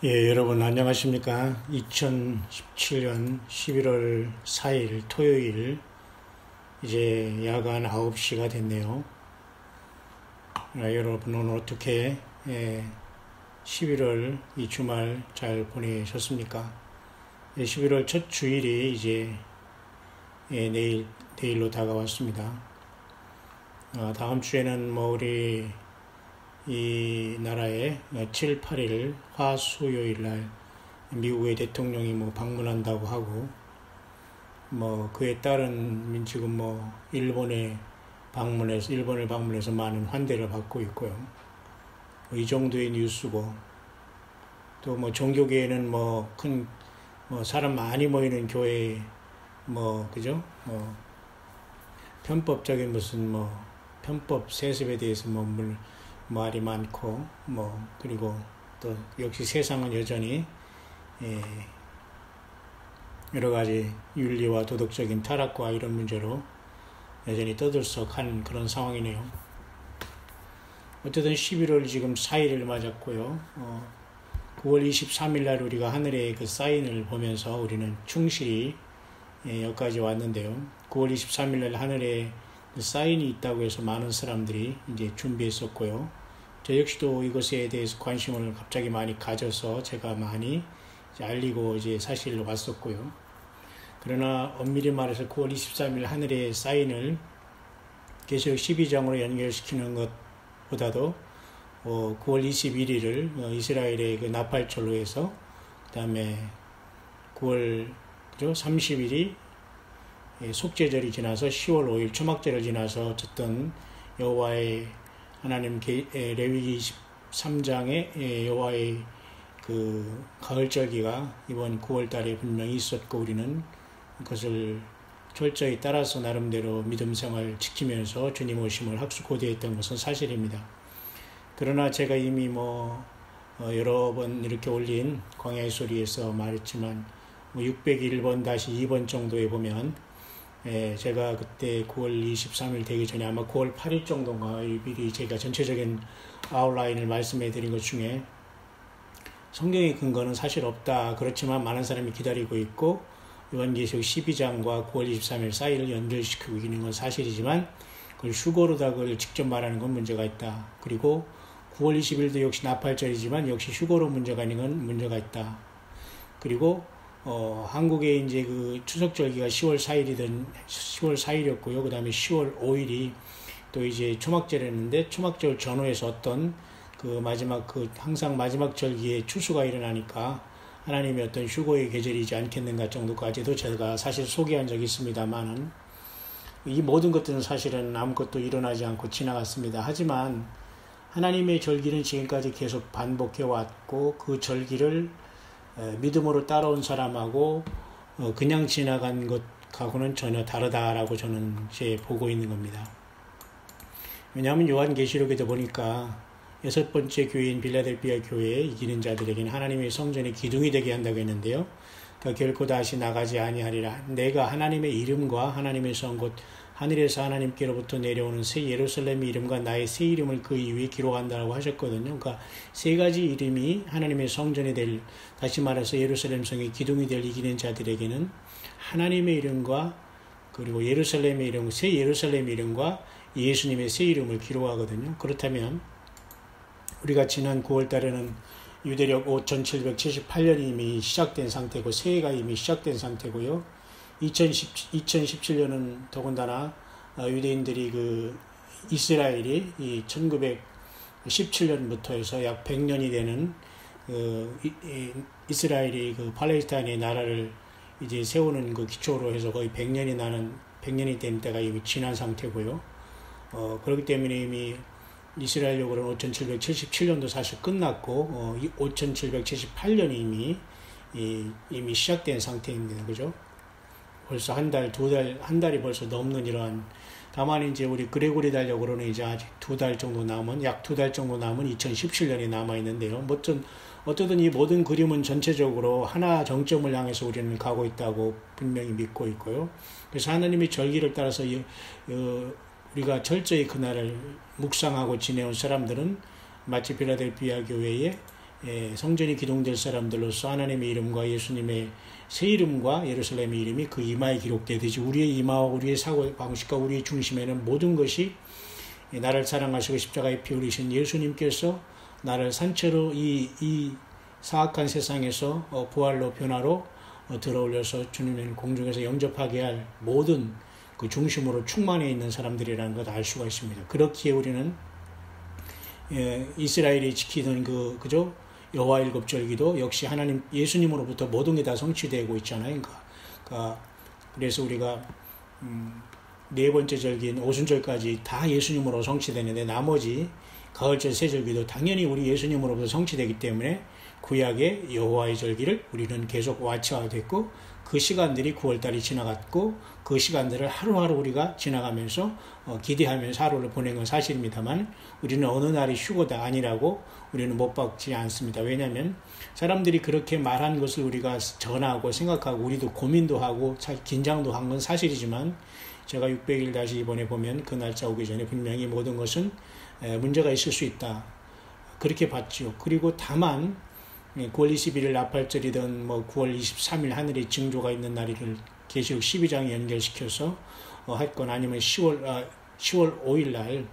예, 여러분 안녕하십니까? 2017년 11월 4일 토요일 이제 야간 9시가 됐네요. 여러분 오늘 어떻게 11월 이 주말 잘 보내셨습니까? 11월 첫 주일이 이제 내일로 다가왔습니다. 다음 주에는 우리 이 나라에 7, 8일 화수요일 날 미국의 대통령이 방문한다고 하고 그에 따른 지금 일본을 방문해서 많은 환대를 받고 있고요. 이 정도의 뉴스고 또 종교계에는 큰 사람 많이 모이는 교회 그죠? 편법적인 무슨 편법 세습에 대해서 말이 많고 그리고 또 역시 세상은 여전히 여러 가지 윤리와 도덕적인 타락과 이런 문제로 여전히 떠들썩한 그런 상황이네요. 어쨌든 11월 지금 4일을 맞았고요. 9월 23일 날 우리가 하늘의 그 사인을 보면서 우리는 충실히 여기까지 왔는데요. 9월 23일 날 하늘에 그 사인이 있다고 해서 많은 사람들이 이제 준비했었고요. 저 역시도 이것에 대해서 관심을 갑자기 많이 가져서 제가 많이 이제 알리고 이제 사실을 왔었고요. 그러나 엄밀히 말해서 9월 23일 하늘의 사인을 계시록 12장으로 연결시키는 것보다도 9월 21일을 이스라엘의 그 나팔절로 해서 그 다음에 9월 30일이 속죄절이 지나서 10월 5일 초막절을 지나서 어쨌든 여호와의 하나님 레위기 23장에 여호와의 그 가을절기가 이번 9월 달에 분명히 있었고 우리는 그것을 철저히 따라서 나름대로 믿음 생활 지키면서 주님 오심을 학수고대했던 것은 사실입니다. 그러나 제가 이미 여러 번 이렇게 올린 광야의 소리에서 말했지만 601번 다시 2번 정도에 보면 제가 그때 9월 23일 되기 전에 아마 9월 8일 정도인가 미리 제가 전체적인 아웃라인을 말씀해 드린 것 중에 성경의 근거는 사실 없다. 그렇지만 많은 사람이 기다리고 있고 요한계시록 12장과 9월 23일 사이를 연결시키고 있는 건 사실이지만 그걸 휴거로다 그걸 직접 말하는 건 문제가 있다. 그리고 9월 20일도 역시 나팔절이지만 역시 휴거로 문제가 있는 건 문제가 있다. 그리고 한국에 이제 그 추석절기가 10월 4일이었고요. 그 다음에 10월 5일이 또 이제 초막절이었는데 초막절 전후에서 어떤 그 항상 마지막 절기에 추수가 일어나니까 하나님의 어떤 휴거의 계절이지 않겠는가 정도까지도 제가 사실 소개한 적이 있습니다만은 이 모든 것들은 사실은 아무것도 일어나지 않고 지나갔습니다. 하지만 하나님의 절기는 지금까지 계속 반복해 왔고 그 절기를 믿음으로 따라온 사람하고 그냥 지나간 것하고는 전혀 다르다라고 저는 이제 보고 있는 겁니다. 왜냐하면 요한계시록에도 보니까 6번째 교회인 빌라델비아 교회에 이기는 자들에게는 하나님의 성전의 기둥이 되게 한다고 했는데요. 그러니까 결코 다시 나가지 아니하리라. 내가 하나님의 이름과 하나님의 성 곧 하늘에서 하나님께로부터 내려오는 새 예루살렘의 이름과 나의 새 이름을 그 이후에 기록한다고 하셨거든요. 그러니까 세 가지 이름이 하나님의 성전이 될, 다시 말해서 예루살렘 성의 기둥이 될 이기는 자들에게는 하나님의 이름과 그리고 예루살렘의 이름, 새 예루살렘의 이름과 예수님의 새 이름을 기록하거든요. 그렇다면 우리가 지난 9월 달에는 유대력 5778년이 이미 시작된 상태고 새해가 이미 시작된 상태고요. 2017년은 더군다나 유대인들이 이스라엘이 이 1917년부터 해서 약 100년이 되는 이스라엘이 팔레스타인의 나라를 이제 세우는 기초로 해서 거의 100년이 된 때가 이미 지난 상태고요. 그렇기 때문에 이미 이스라엘력으로는 5777년도 사실 끝났고 5778년이 이미 시작된 상태입니다. 그죠? 벌써 한 달이 벌써 넘는 이러한, 다만 이제 우리 그레고리 달력으로는 이제 아직 약 2달 정도 남은 2017년이 남아있는데요. 어쨌든 이 모든 그림은 전체적으로 하나 정점을 향해서 우리는 가고 있다고 분명히 믿고 있고요. 그래서 하나님의 절기를 따라서 우리가 철저히 그날을 묵상하고 지내온 사람들은 마치 필라델피아 교회의 성전이 기둥될 사람들로서 하나님의 이름과 예수님의 새 이름과 예루살렘의 이름이 그 이마에 기록되듯이 우리의 이마와 우리의 사고방식과 우리의 중심에는 모든 것이 나를 사랑하시고 십자가에 피 흘리신 예수님께서 나를 산채로 이 사악한 세상에서 부활로 변화로 들어올려서 주님의 공중에서 영접하게 할 모든 그 중심으로 충만해 있는 사람들이라는 것 알 수가 있습니다. 그렇기에 우리는 이스라엘이 지키던 그죠? 여호와 일곱절기도 역시 하나님 예수님으로부터 모든 게 다 성취되고 있잖아요. 그래서 우리가 네 번째 절기인 오순절까지 다 예수님으로 성취되는데 나머지 가을절 세절기도 당연히 우리 예수님으로부터 성취되기 때문에 구약의 여호와의 절기를 우리는 계속 와치화됐고 그 시간들이 9월달이 지나갔고 그 시간들을 하루하루 우리가 지나가면서 기대하면서 하루를 보낸 건 사실입니다만 우리는 어느 날이 휴거다 아니라고 우리는 못 박지 않습니다. 왜냐하면 사람들이 그렇게 말한 것을 우리가 전하고 생각하고 우리도 고민도 하고 긴장도 한 건 사실이지만 제가 600일 다시 이번에 보면 그 날짜 오기 전에 분명히 모든 것은 문제가 있을 수 있다. 그렇게 봤죠. 그리고 다만 9월 21일 나팔절이든 9월 23일 하늘에 징조가 있는 날을 계시록 12장에 연결시켜서 했건 아니면 10월 5일 날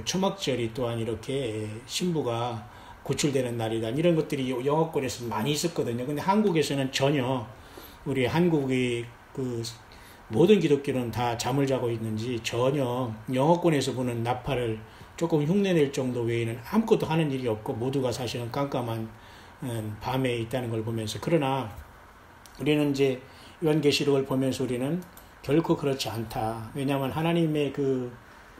초막절이 또한 이렇게 신부가 고출되는 날이다. 이런 것들이 영어권에서 많이 있었거든요. 근데 한국에서는 전혀 우리 한국의 모든 기독교는 다 잠을 자고 있는지 전혀 영어권에서 보는 나팔을 조금 흉내낼 정도 외에는 아무것도 하는 일이 없고 모두가 사실은 깜깜한 밤에 있다는 걸 보면서 그러나 우리는 이제 요한계시록을 보면서 우리는 결코 그렇지 않다. 왜냐하면 하나님의 그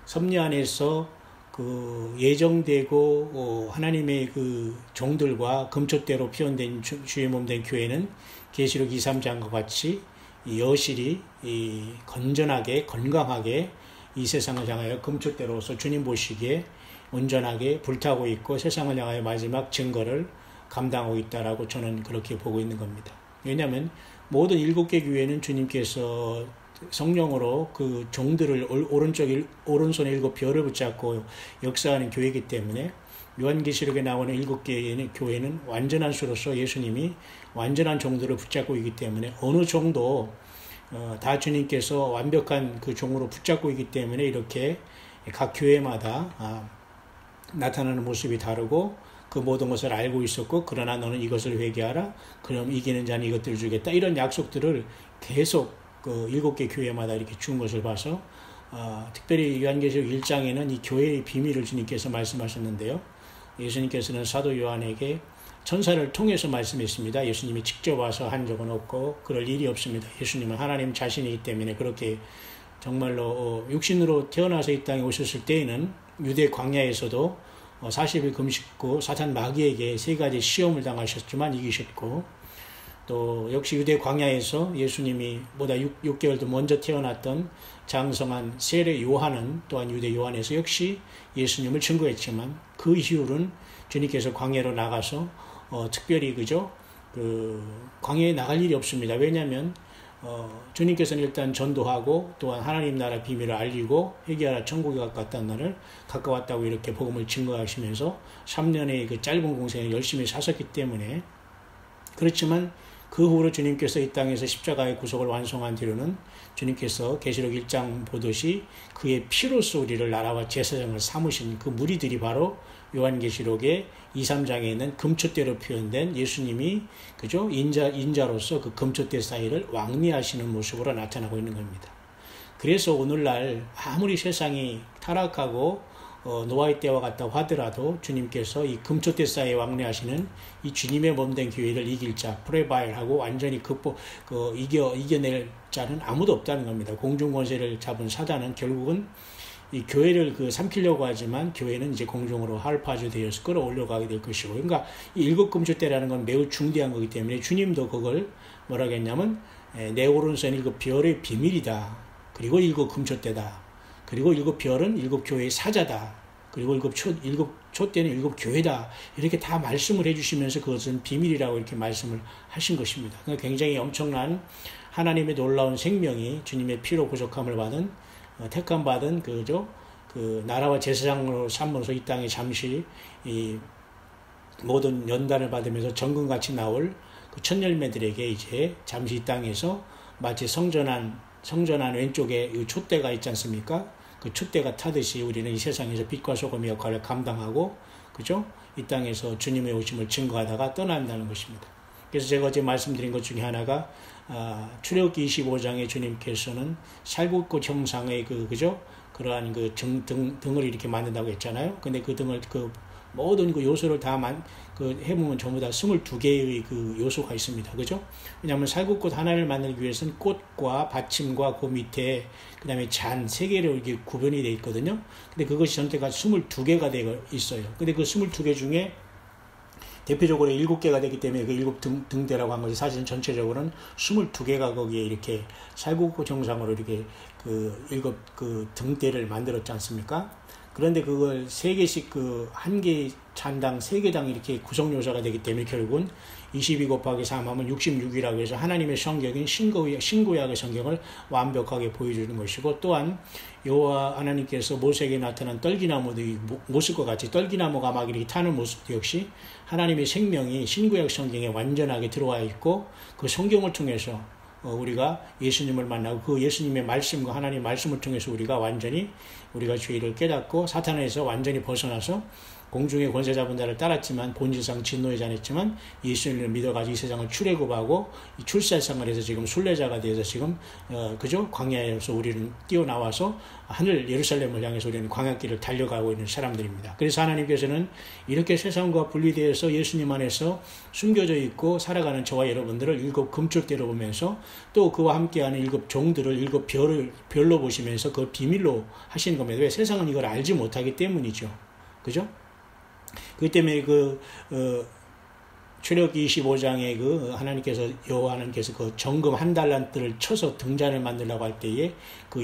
섭리 안에서 그 예정되고 하나님의 그 종들과 금초대로 표현된 주의 몸된 교회는 계시록 2, 3장과 같이 여실히 건전하게 건강하게 이 세상을 향하여 금초대로서 주님 보시기에 온전하게 불타고 있고 세상을 향하여 마지막 증거를 감당하고 있다라고 저는 그렇게 보고 있는 겁니다. 왜냐하면 모든 7개 교회는 주님께서 성령으로 그 종들을 오른손에 7 별을 붙잡고 역사하는 교회이기 때문에 요한계시록에 나오는 7개의 교회는 완전한 수로서 예수님이 완전한 종들을 붙잡고 있기 때문에 어느 종도 다 주님께서 완벽한 그 종으로 붙잡고 있기 때문에 이렇게 각 교회마다 나타나는 모습이 다르고 그 모든 것을 알고 있었고 그러나 너는 이것을 회개하라 그럼 이기는 자는 이것들을 주겠다 이런 약속들을 계속 그 7개 교회마다 이렇게 준 것을 봐서 특별히 요한계시록 1장에는 이 교회의 비밀을 주님께서 말씀하셨는데요. 예수님께서는 사도 요한에게 천사를 통해서 말씀했습니다. 예수님이 직접 와서 한 적은 없고 그럴 일이 없습니다. 예수님은 하나님 자신이기 때문에 그렇게 정말로 육신으로 태어나서 이 땅에 오셨을 때에는 유대 광야에서도 40일 금식고 사탄 마귀에게 3가지 시험을 당하셨지만 이기셨고 또 역시 유대 광야에서 예수님이 보다 6개월도 먼저 태어났던 장성한 세례 요한은 또한 유대 요한에서 역시 예수님을 증거했지만 그 이후로는 주님께서 광야로 나가서 특별히 광야에 나갈 일이 없습니다. 왜냐하면 주님께서는 일단 전도하고 또한 하나님 나라 비밀을 알리고 회개하라 천국에 가까웠다는 날을 가까웠다고 이렇게 복음을 증거하시면서 3년의 그 짧은 공생을 열심히 사셨기 때문에 그렇지만 그 후로 주님께서 이 땅에서 십자가의 구속을 완성한 뒤로는 주님께서 계시록 1장 보듯이 그의 피로써 우리를 나라와 제사장을 삼으신 그 무리들이 바로 요한계시록의 2, 3장에 있는 금초대로 표현된 예수님이 인자로서 그 금초대 사이를 왕리하시는 모습으로 나타나고 있는 겁니다. 그래서 오늘날 아무리 세상이 타락하고 노아의 때와 같다고 하더라도 주님께서 이 금초대 사이에 왕래하시는 이 주님의 몸된 교회를 이길 자, 프레바일하고 완전히 이겨낼 자는 아무도 없다는 겁니다. 공중권세를 잡은 사단은 결국은 이 교회를 삼키려고 하지만 교회는 이제 공중으로 할파주 되어서 끌어올려가게 될 것이고, 그러니까 이 7금초대라는 건 매우 중대한 거기 때문에 주님도 그걸 뭐라고 했냐면 내 오른손 7별의 비밀이다. 그리고 7금초대다. 그리고 7별은 7교회의 사자다. 그리고 7촛대는 7교회다. 이렇게 다 말씀을 해주시면서 그것은 비밀이라고 이렇게 말씀을 하신 것입니다. 그러니까 굉장히 엄청난 하나님의 놀라운 생명이 주님의 피로 구속함을 받은 택함 받은 그 나라와 제사장으로 삼으로서 이 땅에 잠시 모든 연단을 받으면서 정금같이 나올 그 첫 열매들에게 이제 잠시 이 땅에서 마치 성전한 왼쪽에 이 촛대가 있지 않습니까? 그 촛대가 타듯이 우리는 이 세상에서 빛과 소금의 역할을 감당하고, 그죠? 이 땅에서 주님의 오심을 증거하다가 떠난다는 것입니다. 그래서 제가 어제 말씀드린 것 중에 하나가, 출애굽기 25장에 주님께서는 살구꽃 형상의 그죠? 그러한 그 등을 이렇게 만든다고 했잖아요. 근데 그 등을 모든 그 요소를 다 해보면 전부 다 22개의 그 요소가 있습니다. 그죠? 왜냐하면 살구꽃 하나를 만들기 위해서는 꽃과 받침과 그 밑에 그 다음에 잔 3개로 이렇게 구분이 되어 있거든요. 근데 그것이 전체가 22개가 되어 있어요. 근데 그 22개 중에 대표적으로 7개가 되기 때문에 그 7등대라고 한 것이 사실은 전체적으로는 22개가 거기에 이렇게 살구꽃 형상으로 이렇게 그 7등대를 만들었지 않습니까? 그런데 그걸 3개씩 한 개 잔당 3개당 이렇게 구성요소가 되기 때문에 결국은 22 곱하기 3 하면 66이라고 해서 하나님의 성경인 신구약의 성경을 완벽하게 보여주는 것이고, 또한 여호와 하나님께서 모세에게 나타난 떨기나무의 모습과 같이 떨기나무가 막 이렇게 타는 모습도 역시 하나님의 생명이 신구약 성경에 완전하게 들어와 있고, 그 성경을 통해서 우리가 예수님을 만나고 그 예수님의 말씀과 하나님의 말씀을 통해서 우리가 죄를 깨닫고 사탄에서 완전히 벗어나서 공중의 권세 잡은 자를 따랐지만 본질상 진노의 자였지만 예수님을 믿어가지고 이 세상을 출애굽하고 이 출세상을 해서 지금 순례자가 되어서 지금 그죠? 광야에서 우리는 뛰어나와서 하늘 예루살렘을 향해서 우리는 광야길을 달려가고 있는 사람들입니다. 그래서 하나님께서는 이렇게 세상과 분리되어서 예수님 안에서 숨겨져 있고 살아가는 저와 여러분들을 7 금쪽대로 보면서 또 그와 함께하는 7 종들을 7 별로 보시면서 그 비밀로 하시는 겁니다. 왜? 세상은 이걸 알지 못하기 때문이죠. 그죠? 그 때문에 출애굽기 25장에 여호와 하나님께서 그 정금 1달란트를 쳐서 등잔을 만들려고 할 때에 그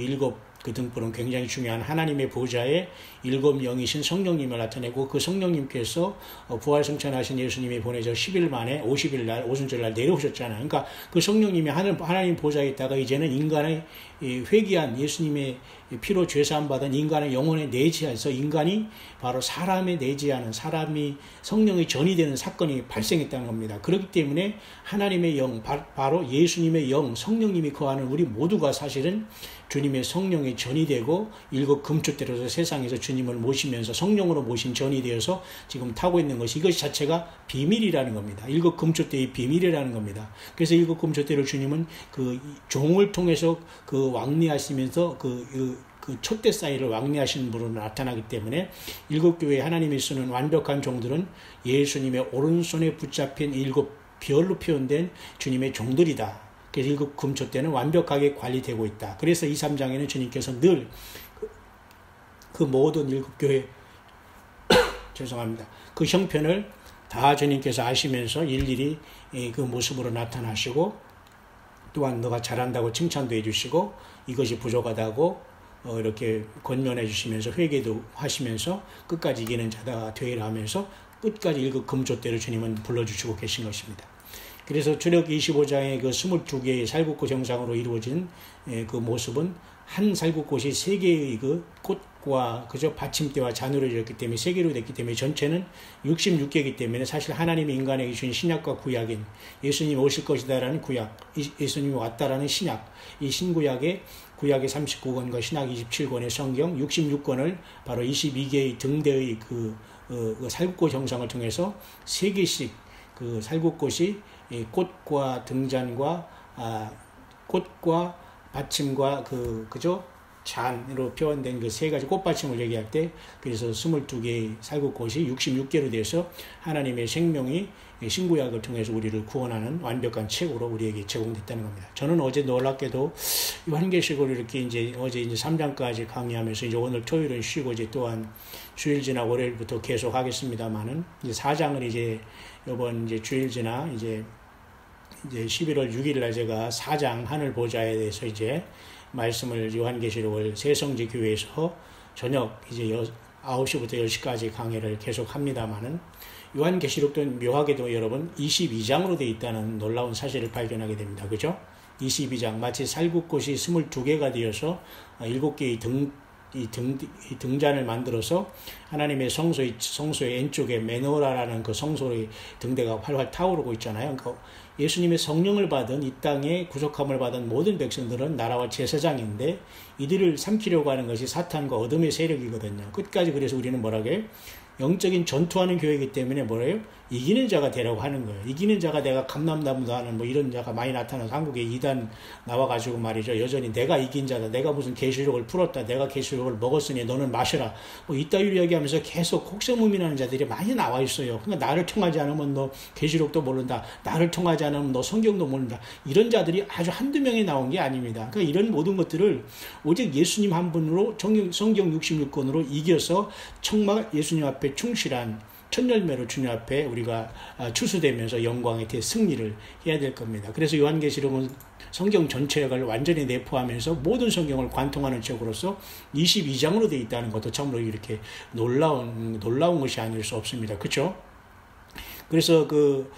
등불은 굉장히 중요한 하나님의 보좌에 7영이신 성령님을 나타내고, 그 성령님께서 부활승천하신 예수님이 보내져 10일 만에 50일 날 오순절날 내려오셨잖아요. 그러니까 그 성령님이 하나님 보좌에 있다가 이제는 인간의 회개한 예수님의 피로 죄사함 받은 인간의 영혼에 내재해서 인간이 바로 사람에 내재하는 사람이 성령의 전이 되는 사건이 발생했다는 겁니다. 그렇기 때문에 하나님의 영, 바로 예수님의 영, 성령님이 거하는 우리 모두가 사실은 주님의 성령의 전이 되고 7 금쪽대로서 세상에서 주님을 모시면서 성령으로 모신 전이 되어서 지금 타고 있는 것이, 이것이 자체가 비밀이라는 겁니다. 7 금쪽대의 비밀이라는 겁니다. 그래서 7 금쪽대를 주님은 그 종을 통해서 그 왕래하시면서 그 촛대 사이를 왕래하시는 분으로 나타나기 때문에 7교회 하나님이 쓰는 완벽한 종들은 예수님의 오른손에 붙잡힌 7 별로 표현된 주님의 종들이다. 그래서 7 금촛대는 완벽하게 관리되고 있다. 그래서 2, 3장에는 주님께서 늘 그 모든 7교회 죄송합니다. 그 형편을 다 주님께서 아시면서 일일이 그 모습으로 나타나시고, 또한 너가 잘한다고 칭찬도 해주시고 이것이 부족하다고 이렇게 권면해 주시면서 회개도 하시면서 끝까지 이기는 자가 되리라 하면서 끝까지 7 금촛대를 주님은 불러주시고 계신 것입니다. 그래서 출애굽기 25장의 그 22개의 살구꽃 형상으로 이루어진 그 모습은 한 살구꽃이 3개의 그 꽃과 그저 받침대와 잔으로 이루어졌기 때문에 3개로 됐기 때문에 전체는 66개이기 때문에 사실 하나님이 인간에게 주신 신약과 구약인 예수님이 오실 것이다라는 구약, 예수님이 왔다라는 신약, 이 신구약의 구약의 39권과 신약 27권의 성경 66권을 바로 22개의 등대의 그 살구꽃 형상을 통해서 3개씩 그 살구꽃이 꽃과 등잔과 꽃과 받침과 그죠? 잔으로 표현된 그 3가지 꽃받침을 얘기할 때, 그래서 22개의 살구꽃이 66개로 돼서 하나님의 생명이 신구약을 통해서 우리를 구원하는 완벽한 책으로 우리에게 제공됐다는 겁니다. 저는 어제 놀랍게도 요한계시록을 이렇게 어제 3장까지 강의하면서 이제 오늘 토요일은 쉬고 이제 또한 주일 지나 월요일부터 계속 하겠습니다만은 이제 4장을 이번 주일 지나 이제 11월 6일 날 제가 4장 하늘 보좌에 대해서 이제 말씀을 요한계시록을 새성지 교회에서 저녁 이제 9시부터 10시까지 강의를 계속 합니다만은 요한계시록도 묘하게도 여러분 22장으로 되어 있다는 놀라운 사실을 발견하게 됩니다. 그죠? 22장 마치 살구꽃이 22개가 되어서 7개의 이 등잔을 만들어서 하나님의 성소의 왼쪽에 메노라라는 그 성소의 등대가 활활 타오르고 있잖아요. 그러니까 예수님의 성령을 받은 이 땅에 구속함을 받은 모든 백성들은 나라와 제사장인데 이들을 삼키려고 하는 것이 사탄과 어둠의 세력이거든요. 끝까지 그래서 우리는 뭐라게 영적인 전투하는 교회이기 때문에 뭐래요? 이기는 자가 되라고 하는 거예요. 이기는 자가 내가 감남나무도 하는 뭐 이런 자가 많이 나타나서 한국에 이단 나와가지고 말이죠. 여전히 내가 이긴 자다. 내가 무슨 계시록을 풀었다. 내가 계시록을 먹었으니 너는 마셔라. 뭐 이따위로 이야기하면서 계속 혹세무민하는 자들이 많이 나와 있어요. 그러니까 나를 통하지 않으면 너 계시록도 모른다. 나를 통하지 않으면 너 성경도 모른다. 이런 자들이 아주 한두 명이 나온 게 아닙니다. 그러니까 이런 모든 것들을 오직 예수님 한 분으로 성경 66권으로 이겨서 정말 예수님 앞에 충실한 천열매로 주님 앞에 우리가 추수되면서 영광의 대승리를 해야 될 겁니다. 그래서 요한계시록은 성경 전체를 완전히 내포하면서 모든 성경을 관통하는 책으로서 22장으로 되어 있다는 것도 참으로 이렇게 놀라운 것이 아닐 수 없습니다. 그렇죠? 그래서 그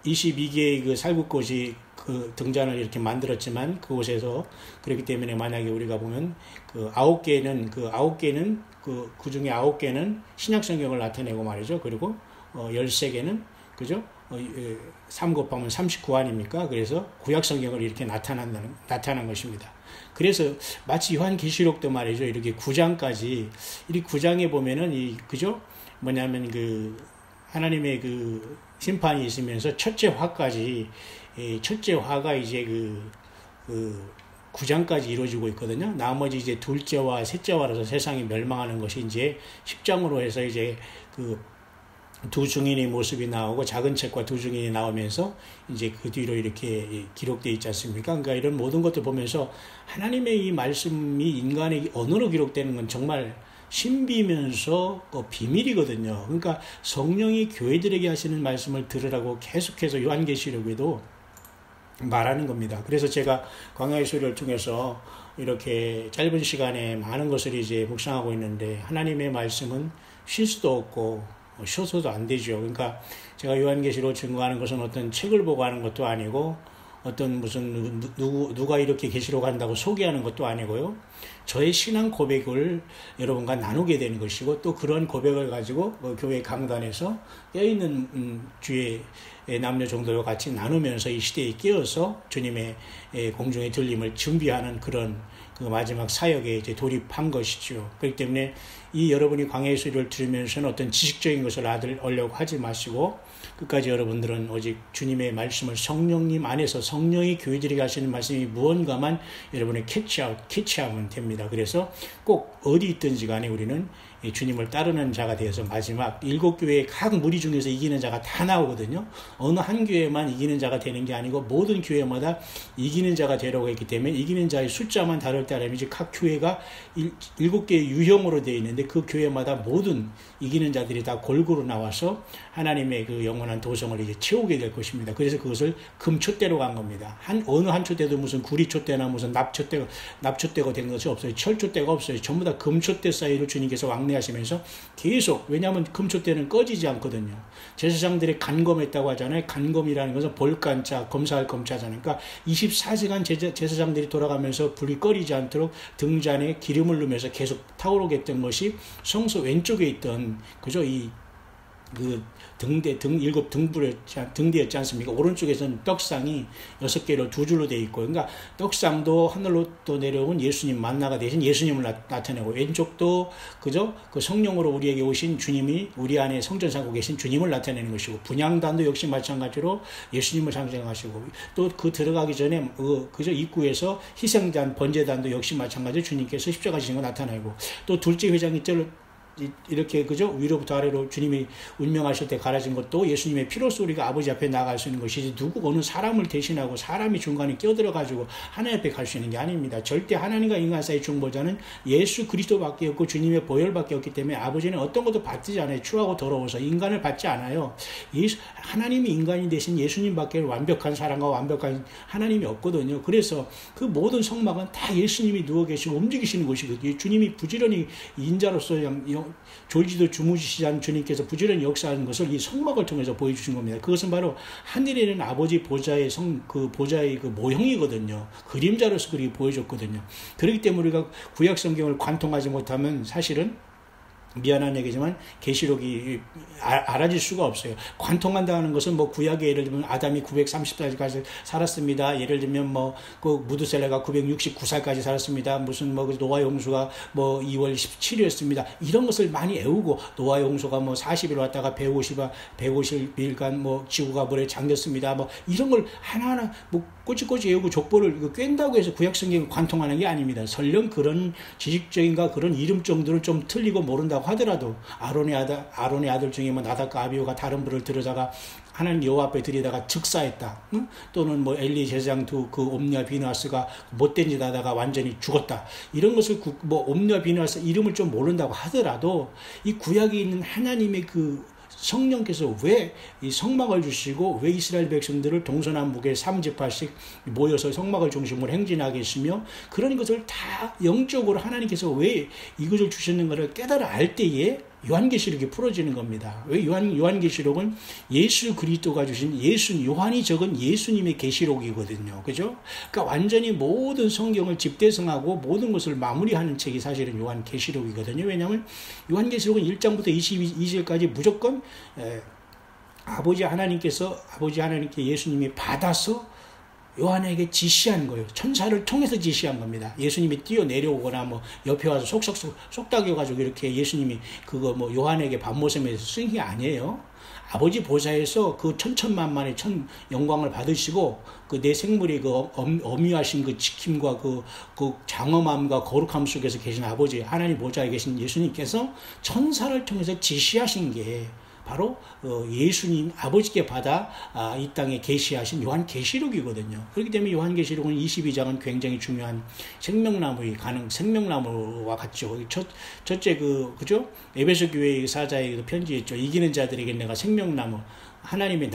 22개의 그 살구꽃이 그 등잔을 이렇게 만들었지만 그곳에서 그렇기 때문에 만약에 우리가 보면 그 9개는 그 중에 9개는 신약 성경을 나타내고 말이죠. 그리고 13개는 그죠? 3 곱하면 39 아닙니까? 그래서 구약 성경을 이렇게 나타난 것입니다. 그래서 마치 요한계시록도 말이죠. 이렇게 9장까지 이 9장에 보면은 그죠? 뭐냐면 그 하나님의 그 심판이 있으면서 첫째 화가 이제 그 9장까지 이루어지고 있거든요. 나머지 이제 둘째와 셋째화라서 세상이 멸망하는 것이 이제 10장으로 해서 이제 그 두 증인의 모습이 나오고 작은 책과 두 증인이 나오면서 이제 그 뒤로 이렇게 기록되어 있지 않습니까? 그러니까 이런 모든 것들 보면서 하나님의 이 말씀이 인간의 언어로 기록되는 건 정말 신비면서 비밀이거든요. 그러니까 성령이 교회들에게 하시는 말씀을 들으라고 계속해서 요한계시록에도 말하는 겁니다. 그래서 제가 광야의 소리를 통해서 이렇게 짧은 시간에 많은 것을 이제 묵상하고 있는데 하나님의 말씀은 쉴 수도 없고 쉬어서도 안 되죠. 그러니까 제가 요한계시록 증거하는 것은 어떤 책을 보고 하는 것도 아니고 어떤 무슨 누가 이렇게 계시록 한다고 소개하는 것도 아니고요. 저의 신앙 고백을 여러분과 나누게 되는 것이고 또 그런 고백을 가지고 교회 강단에서 깨어있는 주의 남녀 정도와 같이 나누면서 이 시대에 끼어서 주님의 공중의 들림을 준비하는 그런 그 마지막 사역에 이제 돌입한 것이죠. 그렇기 때문에 이 여러분이 광야의 소리를 들으면서는 어떤 지식적인 것을 얻으려고 하지 마시고 끝까지 여러분들은 오직 주님의 말씀을 성령님 안에서 성령이 교회들에게 하시는 말씀이 무언가만 여러분의 캐치하면 됩니다. 그래서 꼭 어디 있든지 간에 우리는 주님을 따르는 자가 되어서 마지막 7교회의 각 무리 중에서 이기는 자가 다 나오거든요. 어느 한 교회만 이기는 자가 되는 게 아니고 모든 교회마다 이기는 자가 되려고 했기 때문에 이기는 자의 숫자만 다를 따름이지 각 교회가 7개의 유형으로 되어 있는데 그 교회마다 모든 이기는 자들이 다 골고루 나와서 하나님의 그 영원한 도성을 이제 채우게 될 것입니다. 그래서 그것을 금초대로 간 겁니다. 어느 한 초대도 무슨 구리초대나 무슨 납초대가 된 것이 없어요. 철초대가 없어요. 전부 다 금초대 사이로 주님께서 왕래하시면서 계속, 왜냐하면 금초대는 꺼지지 않거든요. 제사장들이 간검했다고 하잖아요. 간검이라는 것은 볼간자, 검사할 검자잖아요. 그러니까 24시간 제사장들이 돌아가면서 불이 꺼리지 않도록 등잔에 기름을 넣으면서 계속 타오르게 했던 것이 성소 왼쪽에 있던 그죠? 일곱 등대였지 않습니까? 오른쪽에서는 떡상이 6개로 2줄로 되어 있고, 그러니까 떡상도 하늘로 또 내려온 예수님 만나가 되신 예수님을 나타내고, 왼쪽도 그죠? 그 성령으로 우리에게 오신 주님이 우리 안에 성전 삼고 계신 주님을 나타내는 것이고, 분향단도 역시 마찬가지로 예수님을 상징하시고, 또 그 들어가기 전에 그죠? 입구에서 희생단, 번제단도 역시 마찬가지로 주님께서 십자가 지신 거 나타내고, 또 둘째 회장이 이렇게 그죠? 위로부터 아래로 주님이 운명하실 때 갈아진 것도 예수님의 피로써 우리가 아버지 앞에 나갈 수 있는 것이지, 어느 사람을 대신하고 사람이 중간에 끼어들어가지고 하나님 앞에 갈 수 있는 게 아닙니다. 절대 하나님과 인간 사이 중보자는 예수 그리스도밖에 없고 주님의 보혈밖에 없기 때문에 아버지는 어떤 것도 받지 않아요. 추하고 더러워서 인간을 받지 않아요. 하나님이 인간이 되신 예수님밖에 완벽한 사랑과 완벽한 하나님이 없거든요. 그래서 그 모든 성막은 다 예수님이 누워 계시고 움직이시는 곳이거든요. 주님이 부지런히 인자로서 졸지도 주무시지 않은 주님께서 부지런히 역사하는 것을 이 성막을 통해서 보여주신 겁니다. 그것은 바로 하늘에 있는 아버지 보좌의 보좌의 그 모형이거든요. 그림자로서 그렇게 보여줬거든요. 그렇기 때문에 우리가 구약 성경을 관통하지 못하면 사실은 미안한 얘기지만 계시록이 알아질 수가 없어요. 관통한다는 것은 뭐 구약에 예를 들면 아담이 930살까지 살았습니다. 예를 들면 뭐 그 무드셀라가 969살까지 살았습니다. 무슨 뭐 노아의 홍수가 뭐 2월 17일이었습니다. 이런 것을 많이 외우고 노아의 홍수가 뭐 40일 왔다가 150일간 뭐 지구가 물에 잠겼습니다. 뭐 이런 걸 하나하나 뭐 꼬치꼬치 외우고 족보를 꿰다고 해서 구약 성경을 관통하는 게 아닙니다. 설령 그런 지식적인가 그런 이름 정도는 좀 틀리고 모른다고 하더라도 아론의 아들 중에 뭐 나답과 아비후가 다른 불을 들여다가 하나님 여호와 앞에 들이다가 즉사했다. 응? 또는 뭐 엘리 제사장 그 옴니와 비느하스가 못된 짓 하다가 완전히 죽었다. 이런 것을 뭐 옴니와 비느하스 이름을 좀 모른다고 하더라도 이 구약에 있는 하나님의 그 성령께서 왜 이 성막을 주시고 왜 이스라엘 백성들을 동서남북에 3지파씩 모여서 성막을 중심으로 행진하게 했으며 그런 것을 다 영적으로 하나님께서 왜 이것을 주셨는가를 깨달아 알 때에 요한계시록이 풀어지는 겁니다. 왜 요한계시록은 예수 그리스도가 주신 요한이 적은 예수님의 계시록이거든요. 그죠? 그러니까 완전히 모든 성경을 집대성하고 모든 것을 마무리하는 책이 사실은 요한계시록이거든요. 왜냐하면 요한계시록은 1장부터 22절까지 무조건 아버지 하나님께 예수님이 받아서 요한에게 지시한 거예요. 천사를 통해서 지시한 겁니다. 예수님이 뛰어 내려오거나 뭐 옆에 와서 속닥여가지고 이렇게 예수님이 그거 뭐 요한에게 반모섬에서 쓴 게 아니에요. 아버지 보좌에서 그 천천만만의 영광을 받으시고 그 내 생물이 그 엄유하신 그 지킴과 그 장엄함과 거룩함 속에서 계신 아버지 하나님 보좌에 계신 예수님께서 천사를 통해서 지시하신 게 바로 예수님 아버지께 받아 이 땅에 계시하신 요한계시록이거든요. 그렇기 때문에 요한계시록은 22장은 굉장히 중요한 생명나무와 같죠. 첫째 그죠? 에베소 교회의 사자의 편지했죠. 이기는 자들에게 내가 생명나무 하나님의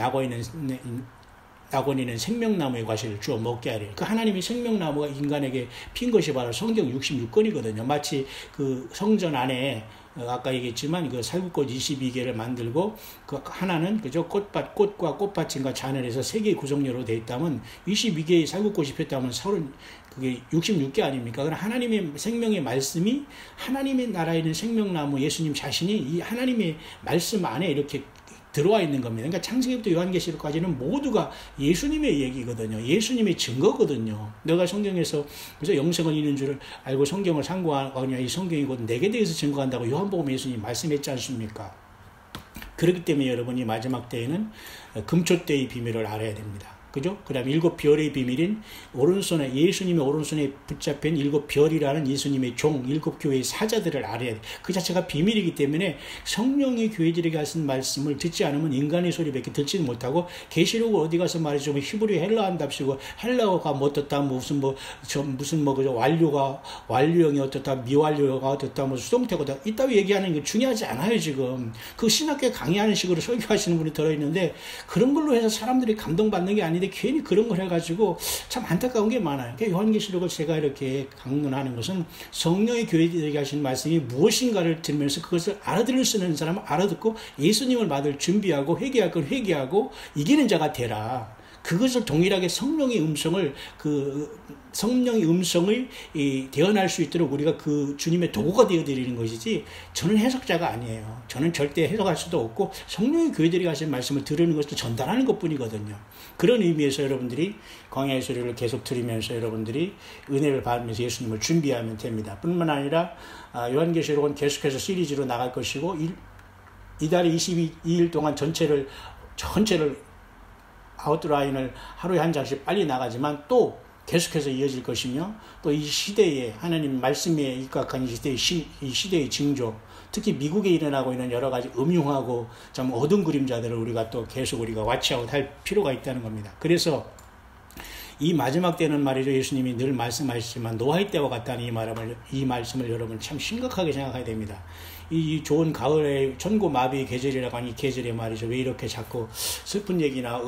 낙원이는 생명나무의 과실을 주어 먹게 하리라. 그 하나님의 생명나무가 인간에게 핀 것이 바로 성경 66권이거든요. 마치 그 성전 안에 아까 얘기했지만 그 살구꽃 22개를 만들고 그 하나는 그죠 꽃과 꽃받침과 잔을해서 3개의 구성료로 되어 있다면 22개의 살구꽃이 폈다면 그게 66개 아닙니까? 그럼 하나님의 생명의 말씀이 하나님의 나라에 있는 생명나무 예수님 자신이 이 하나님의 말씀 안에 이렇게 들어와 있는 겁니다. 그러니까 창세기부터 요한계시록까지는 모두가 예수님의 얘기거든요. 예수님의 증거거든요. 내가 성경에서 그래서 영생은 있는 줄을 알고 성경을 상고하냐 이 성경이 곧 내게 대해서 증거한다고 요한복음 예수님이 말씀했지 않습니까? 그렇기 때문에 여러분이 마지막 때에는 금초대의 비밀을 알아야 됩니다. 그죠? 그 다음에 7별의 비밀인 예수님의 오른손에 붙잡힌 7별이라는 예수님의 7교회의 사자들을 알아야 돼. 그 자체가 비밀이기 때문에 성령이 교회들에게 하신 말씀을 듣지 않으면 인간의 소리밖에 듣지는 못하고 계시록을 어디 가서 말이죠. 히브리 헬라 한답시고 헬라어가 뭐 어떻다 무슨 완료형이 어떻다 미완료가 어떻다 뭐 수동태가 어떻다 이따위 얘기하는 게 중요하지 않아요. 지금 그 신학교 강의하는 식으로 설교하시는 분이 들어있는데 그런 걸로 해서 사람들이 감동받는 게 아닌데 괜히 그런 걸 해가지고 참 안타까운 게 많아요. 요한계시록을 제가 이렇게 강론하는 것은 성령의 교회들에게 하신 말씀이 무엇인가를 들으면서 그것을 알아들을 수 있는 사람은 알아듣고 예수님을 받을 준비하고 회개할 건 회개하고 이기는 자가 되라. 그것을 동일하게 성령의 음성을 대언할 수 있도록 우리가 그 주님의 도구가 되어드리는 것이지 저는 해석자가 아니에요. 저는 절대 해석할 수도 없고 성령의 교회들이 하신 말씀을 들으는 것도 전달하는 것뿐이거든요. 그런 의미에서 여러분들이 광야의 소리를 계속 들으면서 여러분들이 은혜를 받으면서 예수님을 준비하면 됩니다. 뿐만 아니라 요한계시록은 계속해서 시리즈로 나갈 것이고 이달에 22일 동안 전체를 아웃라인을 하루에 한 장씩 빨리 나가지만 또 계속해서 이어질 것이며 또 이 시대에 하나님 말씀에 입각한 이 시대의 징조 특히 미국에 일어나고 있는 여러 가지 음흉하고 좀 어두운 그림자들을 우리가 또 계속 와치아웃 할 필요가 있다는 겁니다. 그래서 이 마지막 때는 말이죠. 예수님이 늘 말씀하시지만 노아의 때와 같다는 이 말씀을 여러분 참 심각하게 생각해야 됩니다. 이 좋은 가을에 천고마비의 계절이라고 하니 이 계절에 말이죠. 왜 이렇게 자꾸 슬픈 얘기나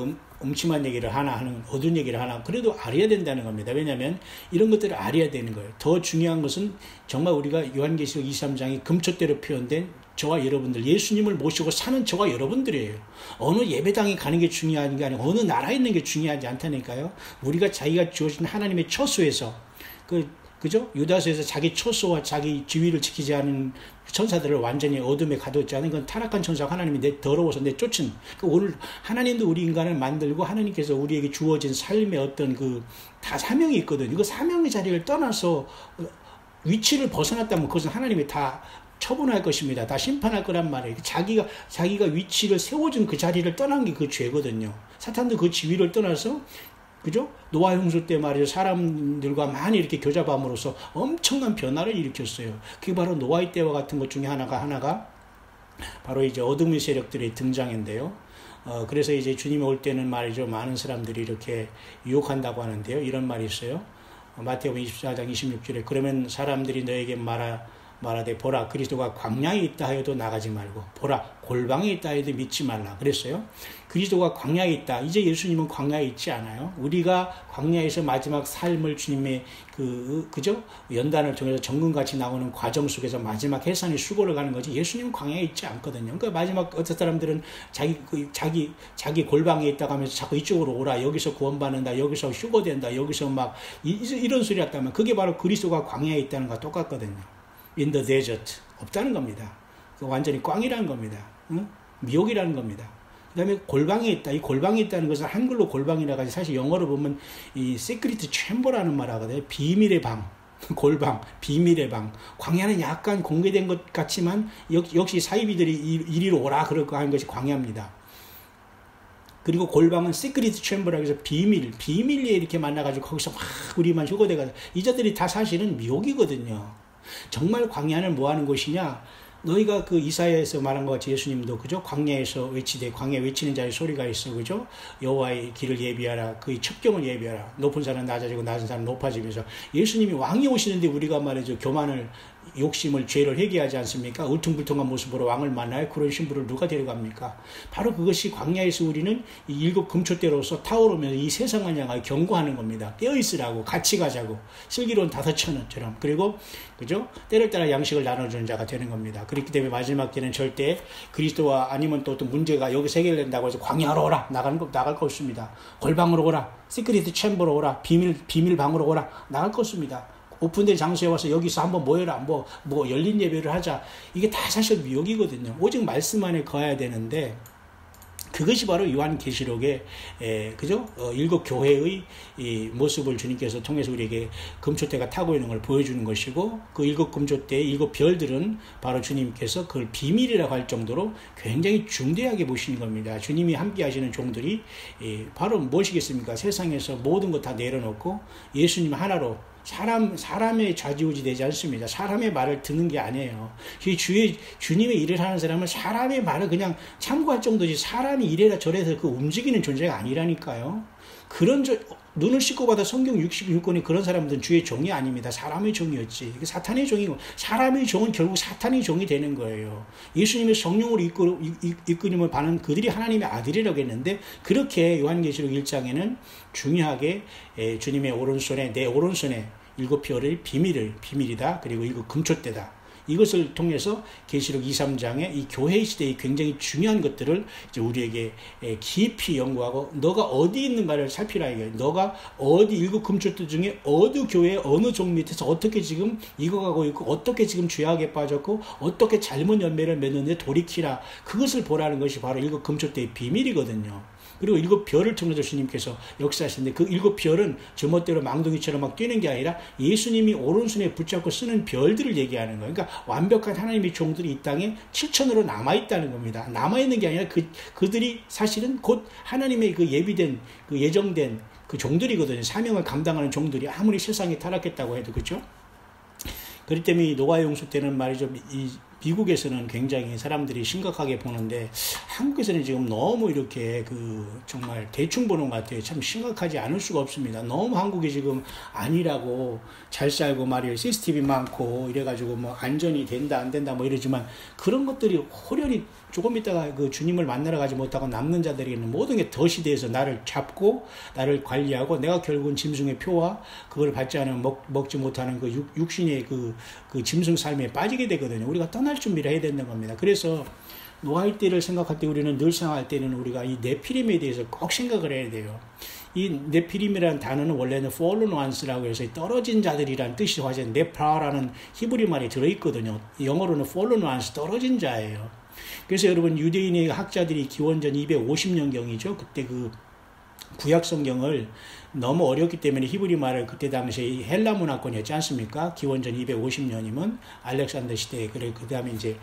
음침한 얘기를 하는 어두운 얘기를 하나 그래도 알아야 된다는 겁니다. 왜냐하면 이런 것들을 알아야 되는 거예요. 더 중요한 것은 정말 우리가 요한계시록 23장이 금초대로 표현된 저와 여러분들, 예수님을 모시고 사는 저와 여러분들이에요. 어느 예배당에 가는 게 중요한 게 아니고 어느 나라에 있는 게 중요하지 않다니까요. 우리가 자기가 주어진 하나님의 처소에서 그죠? 유다서에서 자기 처소와 자기 지위를 지키지 않은 천사들을 완전히 어둠에 가뒀지 않은 건 타락한 천사가 하나님이 더러워서 내쫓은. 오늘 하나님도 우리 인간을 만들고 하나님께서 우리에게 주어진 삶의 어떤 다 사명이 있거든요. 이거 사명의 자리를 떠나서 위치를 벗어났다면 그것은 하나님이 다 처분할 것입니다. 다 심판할 거란 말이에요. 자기가 위치를 세워준 그 자리를 떠난 게 그 죄거든요. 사탄도 그 지위를 떠나서 그죠? 노아 홍수 때 말이죠. 사람들과 많이 이렇게 교잡함으로써 엄청난 변화를 일으켰어요. 그게 바로 노아의 때와 같은 것 중에 하나가 바로 이제 어둠의 세력들의 등장인데요. 그래서 이제 주님이 올 때는 말이죠. 많은 사람들이 이렇게 유혹한다고 하는데요. 이런 말이 있어요. 마태복음 24장 26절에 그러면 사람들이 너에게 말하되 보라 그리스도가 광야에 있다 하여도 나가지 말고 보라 골방에 있다 하여도 믿지 말라 그랬어요. 그리스도가 광야에 있다. 이제 예수님은 광야에 있지 않아요. 우리가 광야에서 마지막 삶을 주님의 그죠? 연단을 통해서 정금같이 나오는 과정 속에서 마지막 해산의 수고를 가는 거지 예수님은 광야에 있지 않거든요. 그러니까 마지막 어떤 사람들은 자기 골방에 있다고 하면서 자꾸 이쪽으로 오라 여기서 구원받는다 여기서 휴거된다 여기서 막 이런 소리 했다면 그게 바로 그리스도가 광야에 있다는 것과 똑같거든요. in the desert 없다는 겁니다. 완전히 꽝이라는 겁니다. 응? 미혹이라는 겁니다. 그 다음에 골방에 있다. 이 골방에 있다는 것은 한글로 골방이라고 하지 사실 영어로 보면 이 secret chamber라는 말 하거든요. 비밀의 방. 골방, 비밀의 방. 광야는 약간 공개된 것 같지만 역시 사이비들이 이리로 오라 그럴까 하는 것이 광야입니다. 그리고 골방은 시크릿 챔버라고 해서 비밀리에 이렇게 만나가지고 거기서 막 우리만 휴거돼가지고 이 자들이 다 사실은 미혹이거든요. 정말 광야는 뭐 하는 곳이냐? 너희가 그 이사야에서 말한 것 같이 예수님도 그죠? 광야에서 외치되 광야 외치는 자의 소리가 있어 그죠? 여호와의 길을 예비하라. 그의 첩경을 예비하라. 높은 사람은 낮아지고 낮은 사람은 높아지면서 예수님이 왕이 오시는데 우리가 말이죠. 교만을 욕심을 죄를 회개하지 않습니까? 울퉁불퉁한 모습으로 왕을 만나요. 그런 신부를 누가 데려갑니까? 바로 그것이 광야에서 우리는 이 일곱 금초대로서 타오르면서 이 세상을 향하여 경고하는 겁니다. 깨어있으라고 같이 가자고 슬기로운 5,000원처럼 그리고 그죠? 때를 따라 양식을 나눠주는 자가 되는 겁니다. 그렇기 때문에 마지막 때는 절대 그리스도와 아니면 또 어떤 문제가 여기서 해결된다고 해서 광야로 오라 나갈 거 없습니다. 골방으로 오라 시크릿 챔버로 오라 비밀 방으로 오라 나갈 거 없습니다. 오픈된 장소에 와서 여기서 한번 모여라 뭐 열린 예배를 하자 이게 다 사실 미혹이거든요. 오직 말씀 안에 거해야 되는데 그것이 바로 요한계시록의 그죠? 일곱 교회의 이 모습을 주님께서 통해서 우리에게 금초대가 타고 있는 걸 보여주는 것이고 그 일곱 금초대의 일곱 별들은 바로 주님께서 그걸 비밀이라고 할 정도로 굉장히 중대하게 보시는 겁니다. 주님이 함께 하시는 종들이 바로 무엇이겠습니까? 세상에서 모든 것 다 내려놓고 예수님 하나로 사람의 좌지우지 되지 않습니다. 사람의 말을 듣는 게 아니에요. 주님의 일을 하는 사람은 사람의 말을 그냥 참고할 정도지 사람이 이래라 저래서 그 움직이는 존재가 아니라니까요. 눈을 씻고 받아 성경 66권이 그런 사람들은 주의 종이 아닙니다. 사람의 종이었지. 이게 사탄의 종이고 사람의 종은 결국 사탄의 종이 되는 거예요. 예수님의 성령으로 이끌림을 받는 그들이 하나님의 아들이라고 했는데 그렇게 요한계시록 1장에는 중요하게 주님의 오른손에 내 오른손에 일곱 별의 비밀이다. 그리고 일곱 금초대다. 이것을 통해서 계시록 2, 3장의 이 교회 시대의 굉장히 중요한 것들을 이제 우리에게 깊이 연구하고 너가 어디 있는가를 살피라 이거예요. 너가 어디 일곱 금초대 중에 어느 교회 어느 종 밑에서 어떻게 지금 익어가고 있고 어떻게 지금 죄악에 빠졌고 어떻게 잘못 열매를 맺는데 돌이키라. 그것을 보라는 것이 바로 일곱 금초대의 비밀이거든요. 그리고 일곱 별을 통해서 주님께서 역사하시는데 그 일곱 별은 제멋대로 망둥이처럼 막 뛰는 게 아니라 예수님이 오른손에 붙잡고 쓰는 별들을 얘기하는 거예요. 그러니까 완벽한 하나님의 종들이 이 땅에 7천으로 남아있다는 겁니다. 남아있는 게 아니라 그들이 사실은 곧 하나님의 그 예비된 그 예정된 그 종들이거든요. 사명을 감당하는 종들이 아무리 세상에 타락했다고 해도 그렇죠? 그렇기 때문에 노아의 홍수 때는 말이죠. 이 미국에서는 굉장히 사람들이 심각하게 보는데 한국에서는 지금 너무 이렇게 정말 대충 보는 것 같아요. 참 심각하지 않을 수가 없습니다. 너무 한국이 지금 아니라고 잘 살고 말이에요. CCTV 많고 이래가지고 뭐 안전이 된다 안 된다 뭐 이러지만 그런 것들이 호련히 조금 있다가 그 주님을 만나러 가지 못하고 남는 자들에게는 모든 게 더 시대에서 나를 잡고 나를 관리하고 내가 결국은 짐승의 표와 그걸 받지 않으면 먹지 못하는 그 육신의 그 짐승 삶에 빠지게 되거든요. 우리가 떠날 준비를 해야 된다는 겁니다. 그래서 노아의 때를 생각할 때 우리는 늘 생각할 때는 우리가 이 네피림에 대해서 꼭 생각을 해야 돼요. 이 네피림이라는 단어는 원래는 fallen ones라고 해서 떨어진 자들이라는 뜻이 사실 네파라는 히브리 말이 들어있거든요. 영어로는 fallen ones, 떨어진 자예요. 그래서 여러분 유대인의 학자들이 기원전 250년경이죠. 그때 그 구약 성경을 너무 어렵기 때문에 히브리 말을 그때 당시에 헬라 문화권이었지 않습니까? 기원전 250년이면 알렉산더 시대, 그 다음에 이제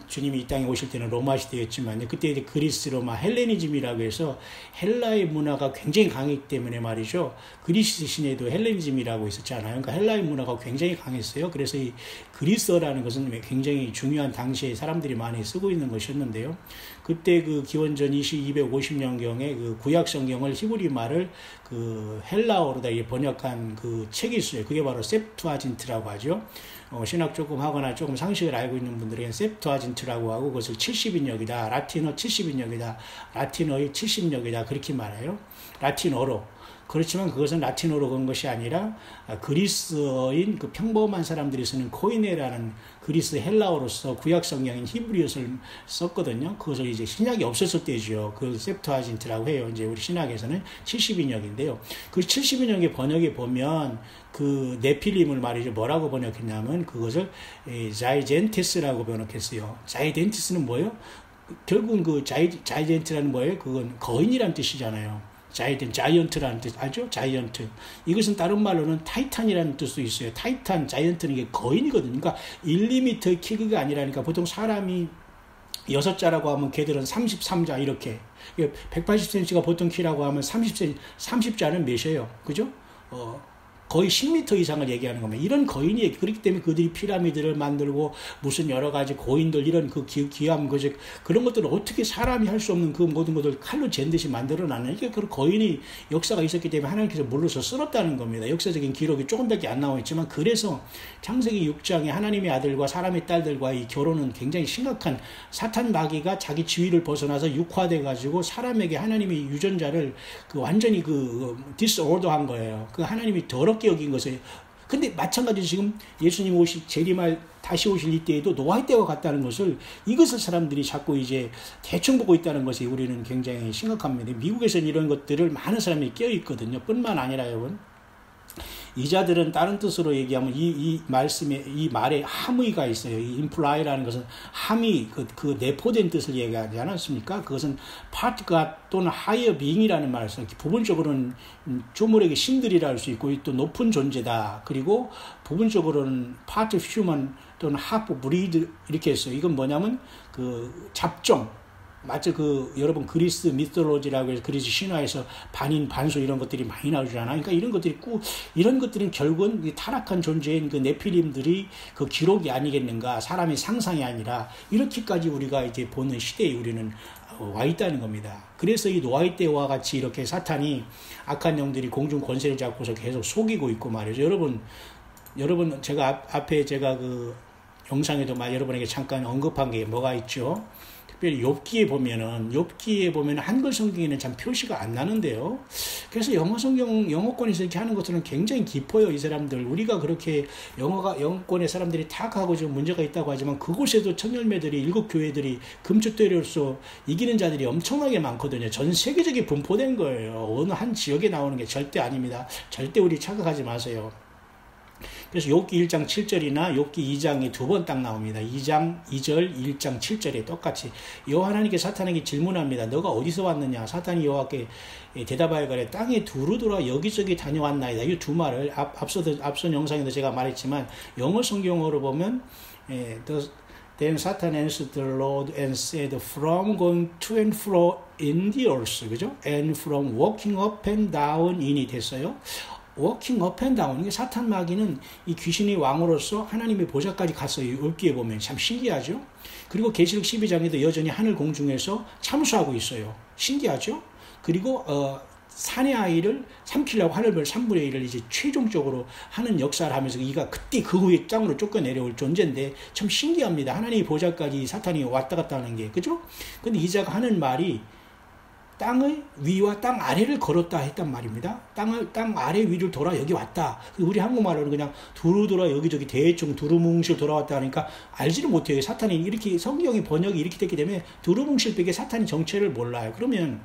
주님이 이 땅에 오실 때는 로마 시대였지만, 그때 이제 그리스 로마 헬레니즘이라고 해서 헬라의 문화가 굉장히 강했기 때문에 말이죠. 그리스 시내도 헬레니즘이라고 있었잖아요. 그러니까 헬라의 문화가 굉장히 강했어요. 그래서 이 그리스어라는 것은 굉장히 중요한 당시에 사람들이 많이 쓰고 있는 것이었는데요. 그때 그 기원전 250년경에 그 구약 성경을 히브리 말을 그 헬라어로다 번역한 그 책이 있어요. 그게 바로 셉투아진트라고 하죠. 신학 조금 하거나 조금 상식을 알고 있는 분들에게는 셉투아진트라고 하고 그것을 70인역이다. 라틴어 70인역이다. 라틴어의 70인역이다. 그렇게 말해요. 라틴어로. 그렇지만 그것은 라틴어로 건 것이 아니라 그리스어인 그 평범한 사람들이 쓰는 코이네라는 그리스 헬라어로서 구약 성경인 히브리어를 썼거든요. 그것을 이제 신약이 없었을 때죠. 그 셉투아진트라고 해요. 이제 우리 신학에서는 70인역인데요. 그 70인역의 번역에 보면 그 네필림을 말이죠. 뭐라고 번역했냐면 그것을 자이젠테스라고 번역했어요. 자이젠테스는 뭐예요? 결국은 그 자이젠트라는 뭐예요? 그건 거인이란 뜻이잖아요. 자이언트라는 뜻 알죠? 자이언트. 이것은 다른 말로는 타이탄이라는 뜻도 있어요. 타이탄, 자이언트는 이게 거인이거든요. 그러니까 1, 2m 키가 아니라니까 보통 사람이 6자라고 하면 걔들은 33자 이렇게. 180cm가 보통 키라고 하면 30자는 몇이에요? 그죠? 거의 10m 이상을 얘기하는 겁니다. 이런 거인이 그렇기 때문에 그들이 피라미드를 만들고 무슨 여러 가지 고인들 이런 그 귀함 그런 것들을 어떻게 사람이 할 수 없는 그 모든 것들 칼로 잰 듯이 만들어놨는 이게 그 거인이 역사가 있었기 때문에 하나님께서 물러서 쓸었다는 겁니다. 역사적인 기록이 조금밖에 안 나와 있지만 그래서 창세기 6장에 하나님의 아들과 사람의 딸들과의 결혼은 굉장히 심각한 사탄 마귀가 자기 지위를 벗어나서 육화돼 가지고 사람에게 하나님의 유전자를 완전히 디스오더한 거예요. 그 하나님이 더럽게 여긴 것을. 근데 마찬가지로 지금 예수님 재림할 다시 오실 이때에도 노아의 때와 같다는 것을 이것을 사람들이 자꾸 이제 대충 보고 있다는 것이 우리는 굉장히 심각합니다. 미국에서는 이런 것들을 많은 사람이 껴 있거든요. 뿐만 아니라 여러분 이 자들은 다른 뜻으로 얘기하면 이 말에 함의가 있어요. 이 imply라는 것은 함의, 그 내포된 뜻을 얘기하지 않았습니까? 그것은 part God 또는 higher being이라는 말을 써요. 부분적으로는 조물에게 신들이라 할 수 있고 또 높은 존재다. 그리고 부분적으로는 part of human 또는 half breed 이렇게 했어요. 이건 뭐냐면 그 잡종. 마치 여러분 그리스 미톨로지라고 해서 그리스 신화에서 반인 반수 이런 것들이 많이 나오잖아요. 그러니까 이런 것들은 결국은 타락한 존재인 그 네필림들이 그 기록이 아니겠는가. 사람의 상상이 아니라 이렇게까지 우리가 이제 보는 시대에 우리는 와 있다는 겁니다. 그래서 이 노아의 때와 같이 이렇게 사탄이 악한 영들이 공중 권세를 잡고서 계속 속이고 있고 말이죠. 여러분 앞에 제가 그 영상에도 여러분에게 잠깐 언급한 게 뭐가 있죠? 특별히 욥기에 보면은 한글 성경에는 참 표시가 안 나는데요. 그래서 영어권에서 이렇게 하는 것들은 굉장히 깊어요. 이 사람들 우리가 그렇게 영어권의 사람들이 타락하고 지금 문제가 있다고 하지만 그곳에도 청열매들이 7교회들이 금축대로서 이기는 자들이 엄청나게 많거든요. 전 세계적인 분포된 거예요. 어느 한 지역에 나오는 게 절대 아닙니다. 절대 우리 착각하지 마세요. 그래서 욥기 1장 7절이나 욥기 2장이 2번 딱 나옵니다. 2장 2절 1장 7절에 똑같이 여호와 하나님께 사탄에게 질문합니다. 너가 어디서 왔느냐? 사탄이 여호와께 대답하여 가래 땅에 두루 돌아 여기저기 다녀왔나이다. 이 두 말을 앞선 영상에도 제가 말했지만 영어 성경어로 보면 Then Satan answered the Lord and said, From going to and fro in the earth, 그죠? And from walking up and down in이 됐어요. 워킹 업 앤 다운. 사탄 마귀는 이 귀신의 왕으로서 하나님의 보좌까지 갔어요. 욥기에 보면 참 신기하죠. 그리고 계시록 12장에도 여전히 하늘 공중에서 참수하고 있어요. 신기하죠. 그리고 산의 아이를 삼키려고 하늘별 3분의 1을 이제 최종적으로 하는 역사를 하면서 이가 그때 그 후에 땅으로 쫓겨내려올 존재인데 참 신기합니다. 하나님의 보좌까지 사탄이 왔다 갔다 하는 게, 그죠? 근데 이자가 하는 말이 땅의 위와 땅 아래를 걸었다 했단 말입니다. 땅 아래 위를 돌아 여기 왔다. 우리 한국말로는 그냥 두루돌아 여기저기 대충 두루뭉실 돌아왔다 하니까 알지를 못해요. 사탄이 이렇게 성경의 번역이 이렇게 됐기 때문에 두루뭉실밖에 사탄의 정체를 몰라요. 그러면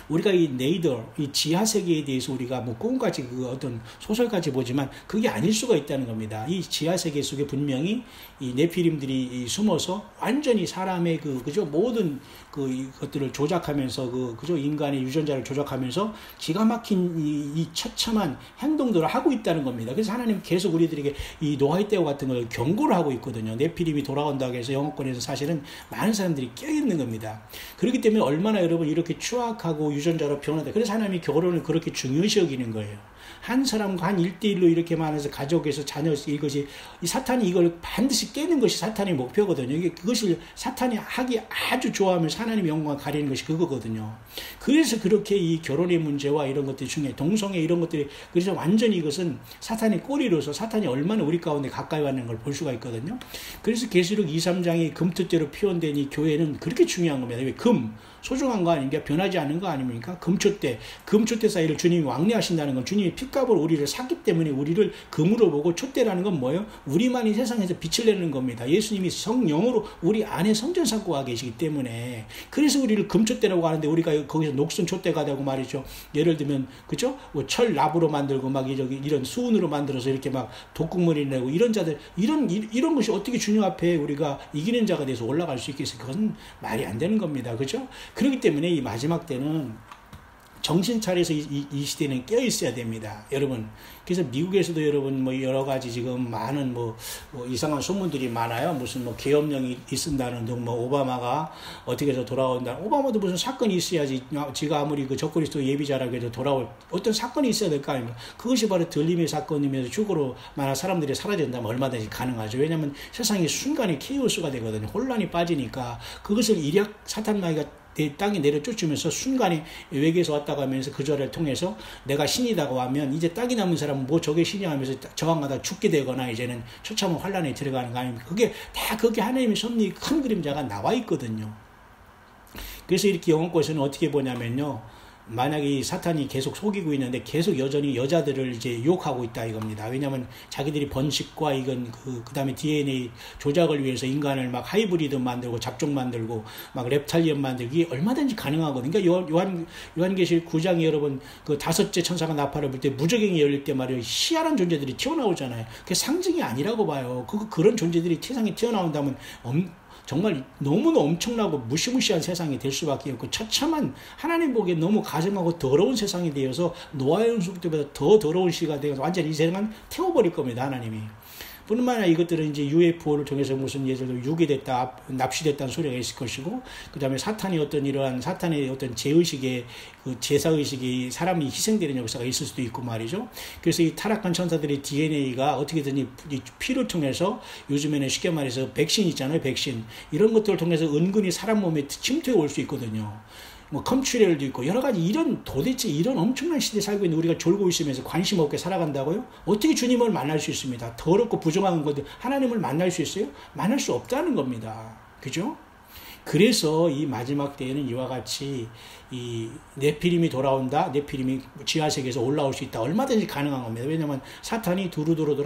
우리가 이 네이더, 이 지하 세계에 대해서 우리가 뭐 꿈까지 그 어떤 소설까지 보지만 그게 아닐 수가 있다는 겁니다. 이 지하 세계 속에 분명히 이 네피림들이 숨어서 완전히 사람의 그죠 모든 것들을 조작하면서 그죠 인간의 유전자를 조작하면서 기가 막힌 이 처참한 행동들을 하고 있다는 겁니다. 그래서 하나님 계속 우리들에게 이 노아의 때와 같은 걸 경고를 하고 있거든요. 네피림이 돌아온다고 해서 영어권에서 사실은 많은 사람들이 깨어있는 겁니다. 그렇기 때문에 얼마나 여러분 이렇게 추악하고 유전자로 변화돼. 그래서 하나님이 결혼을 그렇게 중요시 여기는 거예요. 한 사람과 한 1대1로 이렇게 많아서 가족에서 자녀, 이것이, 이 사탄이 이걸 반드시 깨는 것이 사탄의 목표거든요. 이게 그것을 사탄이 하기 아주 좋아하면서 하나님의 영광을 가리는 것이 그거거든요. 그래서 그렇게 이 결혼의 문제와 이런 것들이 중요해. 동성애 이런 것들이, 그래서 완전히 이것은 사탄의 꼬리로서 사탄이 얼마나 우리 가운데 가까이 왔는 걸 볼 수가 있거든요. 그래서 계시록 2, 3장이 금토대로 표현된 이 교회는 그렇게 중요한 겁니다. 왜 소중한 거 아닙니까? 변하지 않는 거 아닙니까? 금초대 사이를 주님이 왕래하신다는 건 주님이 핏값으로 우리를 샀기 때문에 우리를 금으로 보고 촛대라는 건 뭐예요? 우리만이 세상에서 빛을 내는 겁니다. 예수님이 성령으로 우리 안에 성전 삼고 와 계시기 때문에 그래서 우리를 금촛대라고 하는데 우리가 거기서 녹슨 촛대가 되고 말이죠. 예를 들면 그죠? 뭐 철 납으로 만들고 막 이런 수은으로 만들어서 이렇게 막 독극물이 내고 이런 자들 이런 것이 어떻게 주님 앞에 우리가 이기는 자가 돼서 올라갈 수 있겠어요? 그건 말이 안 되는 겁니다. 그죠? 그렇기 때문에 이 마지막 때는 정신 차려서 이 시대는 깨어 있어야 됩니다. 여러분. 그래서 미국에서도 여러분 뭐 여러 가지 지금 많은 뭐 이상한 소문들이 많아요. 무슨 뭐 계엄령이 있는다는 등 뭐 오바마가 어떻게 해서 돌아온다. 오바마도 무슨 사건이 있어야지. 지가 아무리 그 적그리스도 예비자라고 해도 돌아올 어떤 사건이 있어야 될 거 아닙니까? 그것이 바로 들림의 사건이면서 죽으로 만약 사람들이 사라진다면 얼마든지 가능하죠. 왜냐하면 세상이 순간에 케이오스가 되거든요. 혼란이 빠지니까 그것을 일약 사탄 마귀가 땅에 내려쫓으면서 순간에 외계에서 왔다고 하면서 그 절을 통해서 내가 신이라고 하면 이제 땅이 남은 사람은 뭐 저게 신이 하면서 저항하다 죽게 되거나 이제는 처참한 환란에 들어가는 거 아닙니까? 그게 다 그게 하나님의 섭리의 큰 그림자가 나와 있거든요. 그래서 이렇게 영어권에서는 어떻게 보냐면요. 만약에 이 사탄이 계속 속이고 있는데 계속 여전히 여자들을 이제 유혹하고 있다 이겁니다. 왜냐하면 자기들이 번식과 이건 그 다음에 DNA 조작을 위해서 인간을 막 하이브리드 만들고 잡종 만들고 막 랩탈리언 만들기 얼마든지 가능하거든요. 그러니까 요한계시록 9장에 여러분 그 5째 천사가 나팔을 불 때 무저갱이 열릴 때 말이에요. 희한한 존재들이 튀어나오잖아요. 그게 상징이 아니라고 봐요. 그런 존재들이 세상에 튀어나온다면 정말 너무나 엄청나고 무시무시한 세상이 될 수밖에 없고 처참한 하나님 보기에 너무 가증하고 더러운 세상이 되어서 노아의 홍수 때보다 더 더러운 시가 되어서 완전히 이 세상은 태워버릴 겁니다. 하나님이. 뿐만 아니라 이것들은 이제 UFO를 통해서 무슨 예를 들어 유기됐다, 납치됐다는 소리가 있을 것이고, 그 다음에 사탄이 어떤 이러한 사탄의 어떤 제의식의 그 제사의식이 사람이 희생되는 역사가 있을 수도 있고 말이죠. 그래서 이 타락한 천사들의 DNA가 어떻게든 이 피를 통해서 요즘에는 쉽게 말해서 백신 있잖아요, 백신. 이런 것들을 통해서 은근히 사람 몸에 침투해 올 수 있거든요. 뭐 컴퓨터도 있고 여러 가지 도대체 이런 엄청난 시대에 살고 있는 우리가 졸고 있으면서 관심 없게 살아간다고요? 어떻게 주님을 만날 수 있습니다. 더럽고 부정한 것들 하나님을 만날 수 있어요? 만날 수 없다는 겁니다. 그죠? 그래서 이 마지막 때에는 이와 같이 이 네피림이 돌아온다. 네피림이 지하세계에서 올라올 수 있다. 얼마든지 가능한 겁니다. 왜냐하면 사탄이 두루두루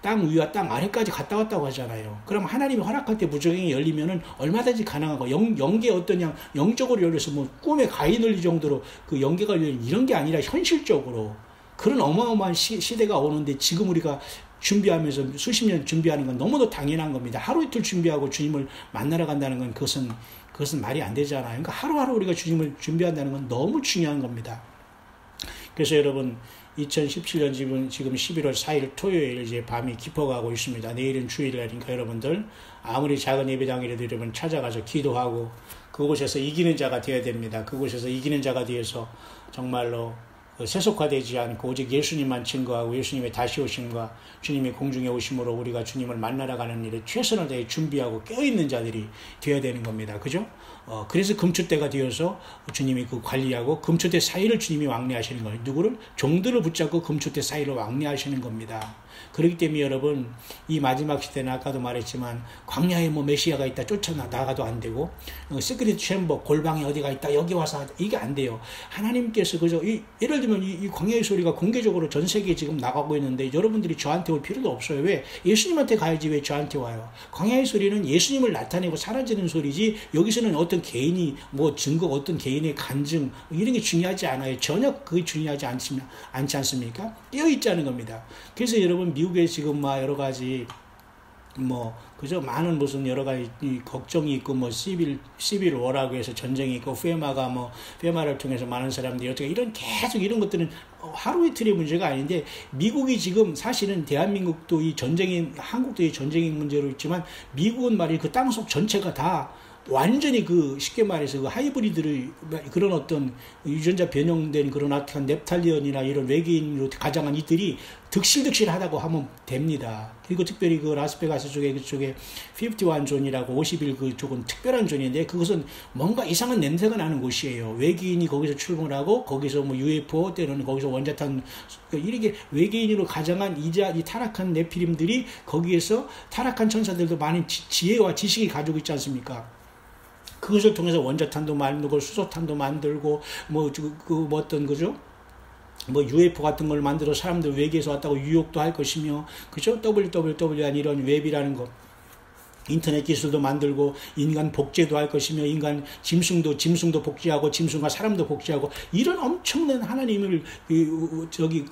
땅 위와 땅 아래까지 갔다 왔다고 하잖아요. 그럼 하나님이 허락할 때 무저갱이 열리면은 얼마든지 가능하고 영계 어떤 영적으로 열려서 뭐 꿈에 가위 늘릴 정도로 그 영계가 열리는 이런 게 아니라 현실적으로 그런 어마어마한 시대가 오는데 지금 우리가 준비하면서 수십 년 준비하는 건 너무도 당연한 겁니다. 하루 이틀 준비하고 주님을 만나러 간다는 건 그것은 말이 안 되잖아요. 그러니까 하루하루 우리가 주님을 준비한다는 건 너무 중요한 겁니다. 그래서 여러분 2017년 지금 11월 4일 토요일 이제 밤이 깊어가고 있습니다. 내일은 주일날이니까 여러분들 아무리 작은 예배당이라도 여러분 찾아가서 기도하고 그곳에서 이기는 자가 되어야 됩니다. 그곳에서 이기는 자가 되어서 정말로 세속화되지 않고 오직 예수님만 증거하고 예수님의 다시 오심과 주님의 공중에 오심으로 우리가 주님을 만나러 가는 일에 최선을 다해 준비하고 깨어있는 자들이 되어야 되는 겁니다. 그죠? 그래서 금추대가 되어서 주님이 그 관리하고 금추대 사이를 주님이 왕래하시는 거예요. 누구를? 종들을 붙잡고 금추대 사이를 왕래하시는 겁니다. 그렇기 때문에 여러분, 이 마지막 시대는 아까도 말했지만 광야에 뭐 메시아가 있다 쫓아나가도 안 되고, 시크릿 챔버 골방에 어디가 있다 여기 와서 이게 안 돼요. 하나님께서 그저 예를 들면 이 광야의 소리가 공개적으로 전 세계에 지금 나가고 있는데 여러분들이 저한테 올 필요도 없어요. 왜? 예수님한테 가야지 왜 저한테 와요? 광야의 소리는 예수님을 나타내고 사라지는 소리지, 여기서는 어떤 개인이 뭐 증거, 어떤 개인의 간증 이런 게 중요하지 않아요. 전혀 그게 중요하지 않지 않습니까? 깨어있자는 겁니다. 그래서 여러분, 미국에 지금 막 여러 가지 뭐 그저 많은 무슨 여러 가지 걱정이 있고 뭐 시빌 워라고 해서 전쟁이 있고 페마를 통해서 많은 사람들이 어떻게 이런 계속 이런 것들은 하루 이틀의 문제가 아닌데, 미국이 지금 사실은 대한민국도 이 전쟁이, 한국도 이 전쟁의 문제로 있지만 미국은 말이 그 땅속 전체가 다 완전히 쉽게 말해서 그 하이브리드를, 그런 어떤 유전자 변형된 그런 악한 넵탈리언이나 이런 외계인으로 가장한 이들이 득실득실하다고 하면 됩니다. 그리고 특별히 그 라스베가스 그쪽에 51존이라고 50일 그쪽은 특별한 존인데, 그것은 뭔가 이상한 냄새가 나는 곳이에요. 외계인이 거기서 출몰하고, 거기서 뭐 UFO 때는 거기서 원자탄, 이렇게 외계인으로 가장한 이 타락한 네피림들이 거기에서 타락한 천사들도 많은 지혜와 지식이 가지고 있지 않습니까? 그것을 통해서 원자탄도 만들고 수소탄도 만들고 어떤 그죠? 뭐 UFO 같은 걸 만들어 사람들 외계에서 왔다고 유혹도 할 것이며, 그죠? WWW한 이런 웹이라는 거, 인터넷 기술도 만들고 인간 복제도 할 것이며, 인간 짐승도 복제하고 짐승과 사람도 복제하고, 이런 엄청난 하나님을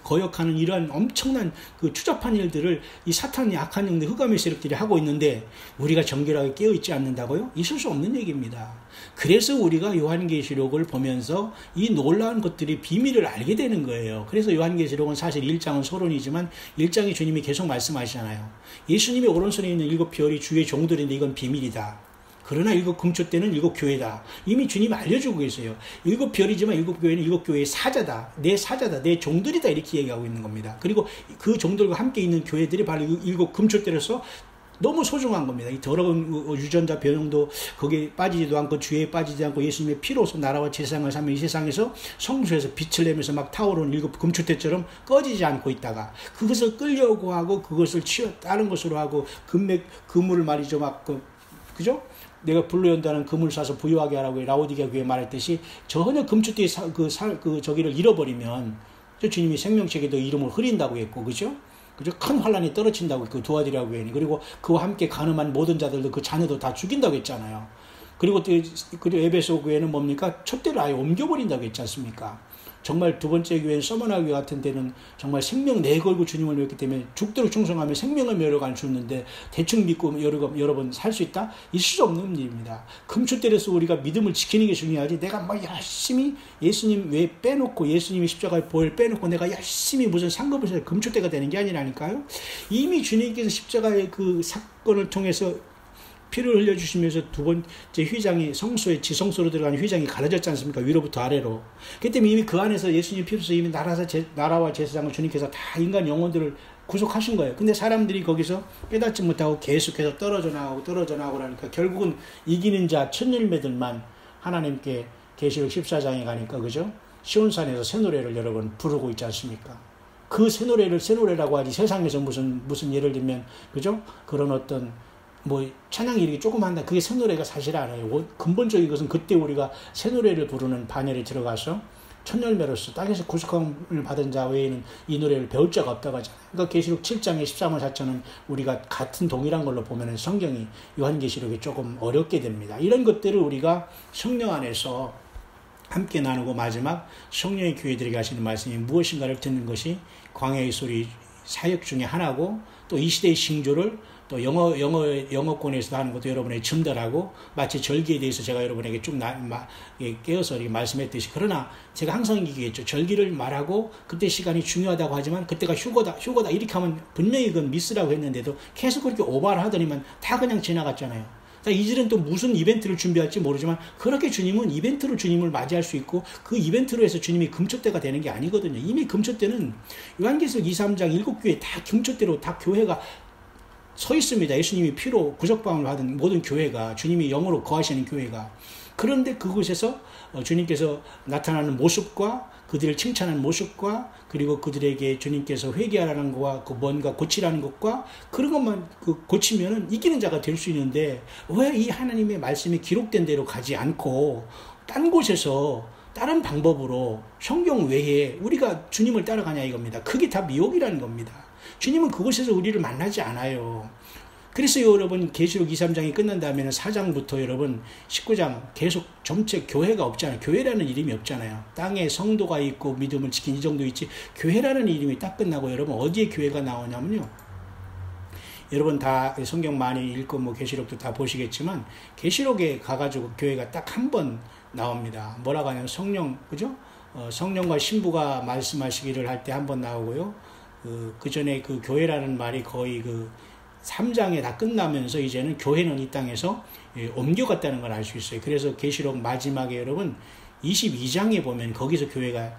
거역하는 이러한 엄청난 그 추잡한 일들을 이 사탄이, 악한 영들, 흑암의 세력들이 하고 있는데 우리가 정결하게 깨어있지 않는다고요? 있을 수 없는 얘기입니다. 그래서 우리가 요한계시록을 보면서 이 놀라운 것들이 비밀을 알게 되는 거예요. 그래서 요한계시록은 사실 1장은 서론이지만 1장에 주님이 계속 말씀하시잖아요. 예수님의 오른손에 있는 7별이 주의 종들인데 이건 비밀이다. 그러나 7 금초대는 7 교회다. 이미 주님이 알려주고 계세요. 7별이지만 7 교회는 7 교회의 사자다. 내 사자다. 내 종들이다. 이렇게 얘기하고 있는 겁니다. 그리고 그 종들과 함께 있는 교회들이 바로 7 금초대로서 너무 소중한 겁니다. 이 더러운 유전자 변형도 거기에 빠지지도 않고 주에 빠지지 않고 예수님의 피로서 나라와 세상을 사며 이 세상에서 성소에서 빛을 내면서 막 타오르는 7 금초대처럼 꺼지지 않고 있다가 그것을 끌려고 하고 그것을 다른 것으로 하고 그물을 말이죠. 그죠? 내가 불로 연다는 그물 사서 부유하게 하라고 라오디게아 교회에 말했듯이 전혀 금초대의 저기를 잃어버리면 주님이 생명책에도 이름을 흐린다고 했고, 그죠? 큰 환란이 떨어진다고 그 도와드리라고 했니. 그리고 그와 함께 가늠한 모든 자들도 그 자녀도 다 죽인다고 했잖아요. 그리고 에베소 교회는 뭡니까? 촛대를 아예 옮겨버린다고 했지 않습니까? 정말 두 번째 교회는 서머나 교회 같은 데는 정말 생명 내걸고 주님을 믿기 때문에 죽도록 충성하며 생명을 여러 간 주는데 대충 믿고 여러 번 살 수 있다? 있을 수 없는 일입니다. 금초대로서 우리가 믿음을 지키는 게 중요하지, 내가 막 열심히 예수님 왜 빼놓고 예수님이 십자가의 보혈 빼놓고 내가 열심히 무슨 상급을 해서 금초대가 되는 게 아니라니까요. 이미 주님께서 십자가의 그 사건을 통해서 피를 흘려주시면서 두 번째 휘장이 성소에 지성소로 들어가는 휘장이 가려졌지 않습니까? 위로부터 아래로. 그렇기 때문에 이미 그 안에서 예수님 피로서 이미 나라와 제사장을 주님께서 다 인간 영혼들을 구속하신 거예요. 근데 사람들이 거기서 깨닫지 못하고 계속해서 떨어져 나가고 그러니까 결국은 이기는 자 천열매들만 하나님께 계시록 14장에 가니까, 그죠? 시온산에서 새 노래를 여러분 부르고 있지 않습니까? 그 새 노래라고 하지 세상에서 무슨 예를 들면, 그죠? 그런 어떤 찬양이 이렇게 조금 한다. 그게 새 노래가 사실 아니에요. 근본적인 것은 그때 우리가 새 노래를 부르는 반열에 들어가서 천열매로서 땅에서 구속함을 받은 자 외에는 이 노래를 배울 자가 없다고 하잖아요. 그러니까 계시록 7장의 13월 4절은 우리가 같은 동일한 걸로 보면은 성경이 요한계시록이 조금 어렵게 됩니다. 이런 것들을 우리가 성령 안에서 함께 나누고 마지막 성령의 교회들에게 하시는 말씀이 무엇인가를 듣는 것이 광야의 소리 사역 중에 하나고, 또 이 시대의 징조를 또 영어권에서 하는 것도 여러분에게 전달하고, 마치 절기에 대해서 제가 여러분에게 쭉 깨어서 이렇게 말씀했듯이, 그러나 제가 항상 얘기했죠. 절기를 말하고 그때 시간이 중요하다고 하지만 그때가 휴거다 이렇게 하면 분명히 그건 미스라고 했는데도 계속 그렇게 오바를 하더니만 다 그냥 지나갔잖아요. 자, 이들은 또 무슨 이벤트를 준비할지 모르지만 그렇게 주님은 이벤트로 주님을 맞이할 수 있고 그 이벤트로 해서 주님이 금초대가 되는 게 아니거든요. 이미 금초대는 요한계시록 2, 3장 7교회 다 금초대로 다 교회가 서 있습니다. 예수님이 피로 구속방을 받은 모든 교회가, 주님이 영으로 거하시는 교회가. 그런데 그곳에서 주님께서 나타나는 모습과 그들을 칭찬하는 모습과 그리고 그들에게 주님께서 회개하라는 것과 그 뭔가 고치라는 것과 그런 것만 고치면은 이기는 자가 될 수 있는데 왜 이 하나님의 말씀이 기록된 대로 가지 않고 딴 곳에서 다른 방법으로 성경 외에 우리가 주님을 따라가냐 이겁니다. 그게 다 미혹이라는 겁니다. 주님은 그곳에서 우리를 만나지 않아요. 그래서 여러분 계시록 2, 3장이 끝난 다음에는 4장부터 여러분 19장 계속 전체 교회가 없잖아요. 교회라는 이름이 없잖아요. 땅에 성도가 있고 믿음을 지킨 이 정도 있지 교회라는 이름이 딱 끝나고 여러분 어디에 교회가 나오냐면요. 여러분 다 성경 많이 읽고 뭐 계시록도 다 보시겠지만 계시록에 가가지고 교회가 딱 한 번 나옵니다. 뭐라고 하냐면 성령, 그죠? 성령과 신부가 말씀하시기를 할 때 한 번 나오고요. 그 전에 그 교회라는 말이 거의 3장에 다 끝나면서 이제는 교회는 이 땅에서 옮겨갔다는 걸 알 수 있어요. 그래서 계시록 마지막에 여러분 22장에 보면 거기서 교회가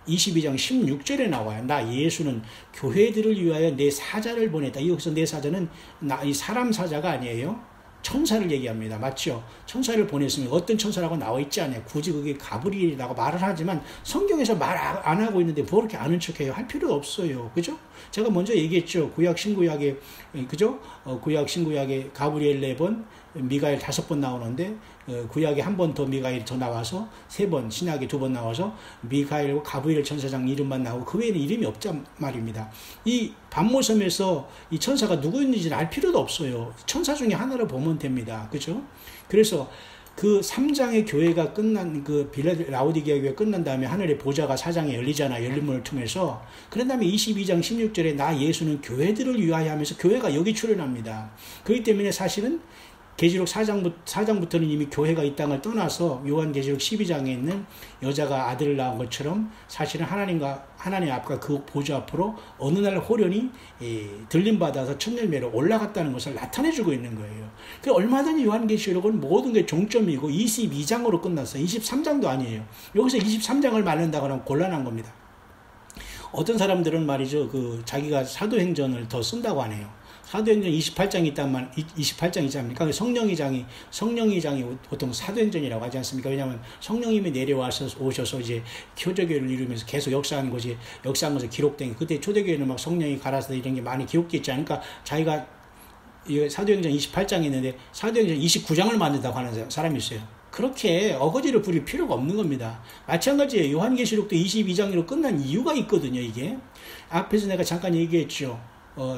22장 16절에 나와요. 나 예수는 교회들을 위하여 내 사자를 보냈다. 여기서 내 사자는 이 사람 사자가 아니에요. 천사를 얘기합니다. 맞죠? 천사를 보냈으면 어떤 천사라고 나와 있지 않아요. 굳이 그게 가브리엘이라고 말을 하지만 성경에서 말 안 하고 있는데 뭐 그렇게 아는 척해요. 할 필요 없어요. 그죠? 제가 먼저 얘기했죠. 구약 신구약에 그죠? 구약 신구약에 가브리엘 4번, 미가엘 5번 나오는데 구약에 한 번 더 미가엘이 더 나와서 3번, 신약에 2번 나와서 미가엘과 가브리엘 천사장 이름만 나오고 그 외에는 이름이 없단 말입니다. 이 반모섬에서 이 천사가 누구였는지는 알 필요도 없어요. 천사 중에 하나를 보면 됩니다. 그죠? 그래서 그 3장의 교회가 끝난 라오디게아 교회가 끝난 다음에 하늘의 보좌가 4장에 열리잖아. 열림문을 통해서. 그런 다음에 22장 16절에 나 예수는 교회들을 위하여 하면서 교회가 여기 출현합니다. 그렇기 때문에 사실은 계시록 4장부터는 이미 교회가 이 땅을 떠나서 요한계시록 12장에 있는 여자가 아들을 낳은 것처럼 사실은 하나님 앞과 그 보좌 앞으로 어느 날 호련히 들림받아서 첫 열매로 올라갔다는 것을 나타내주고 있는 거예요. 그래서 얼마든지 요한계시록은 모든 게 종점이고 22장으로 끝났어요. 23장도 아니에요. 여기서 23장을 말른다고 하면 곤란한 겁니다. 어떤 사람들은 말이죠. 자기가 사도행전을 더 쓴다고 하네요. 사도행전 28장이 있단 28장 있지 않습니까? 성령의 장이 보통 사도행전이라고 하지 않습니까? 왜냐하면 성령님이 오셔서 이제 초대교회를 이루면서 계속 역사한 것이 기록된, 그때 초대교회는 막 성령이 갈아서 이런 게 많이 기록되어 있지 않으니까 자기가 사도행전 28장이 있는데 사도행전 29장을 만든다고 하는 사람이 있어요. 그렇게 어거지를 부릴 필요가 없는 겁니다. 마찬가지예요. 요한계시록도 22장으로 끝난 이유가 있거든요. 이게 앞에서 내가 잠깐 얘기했죠.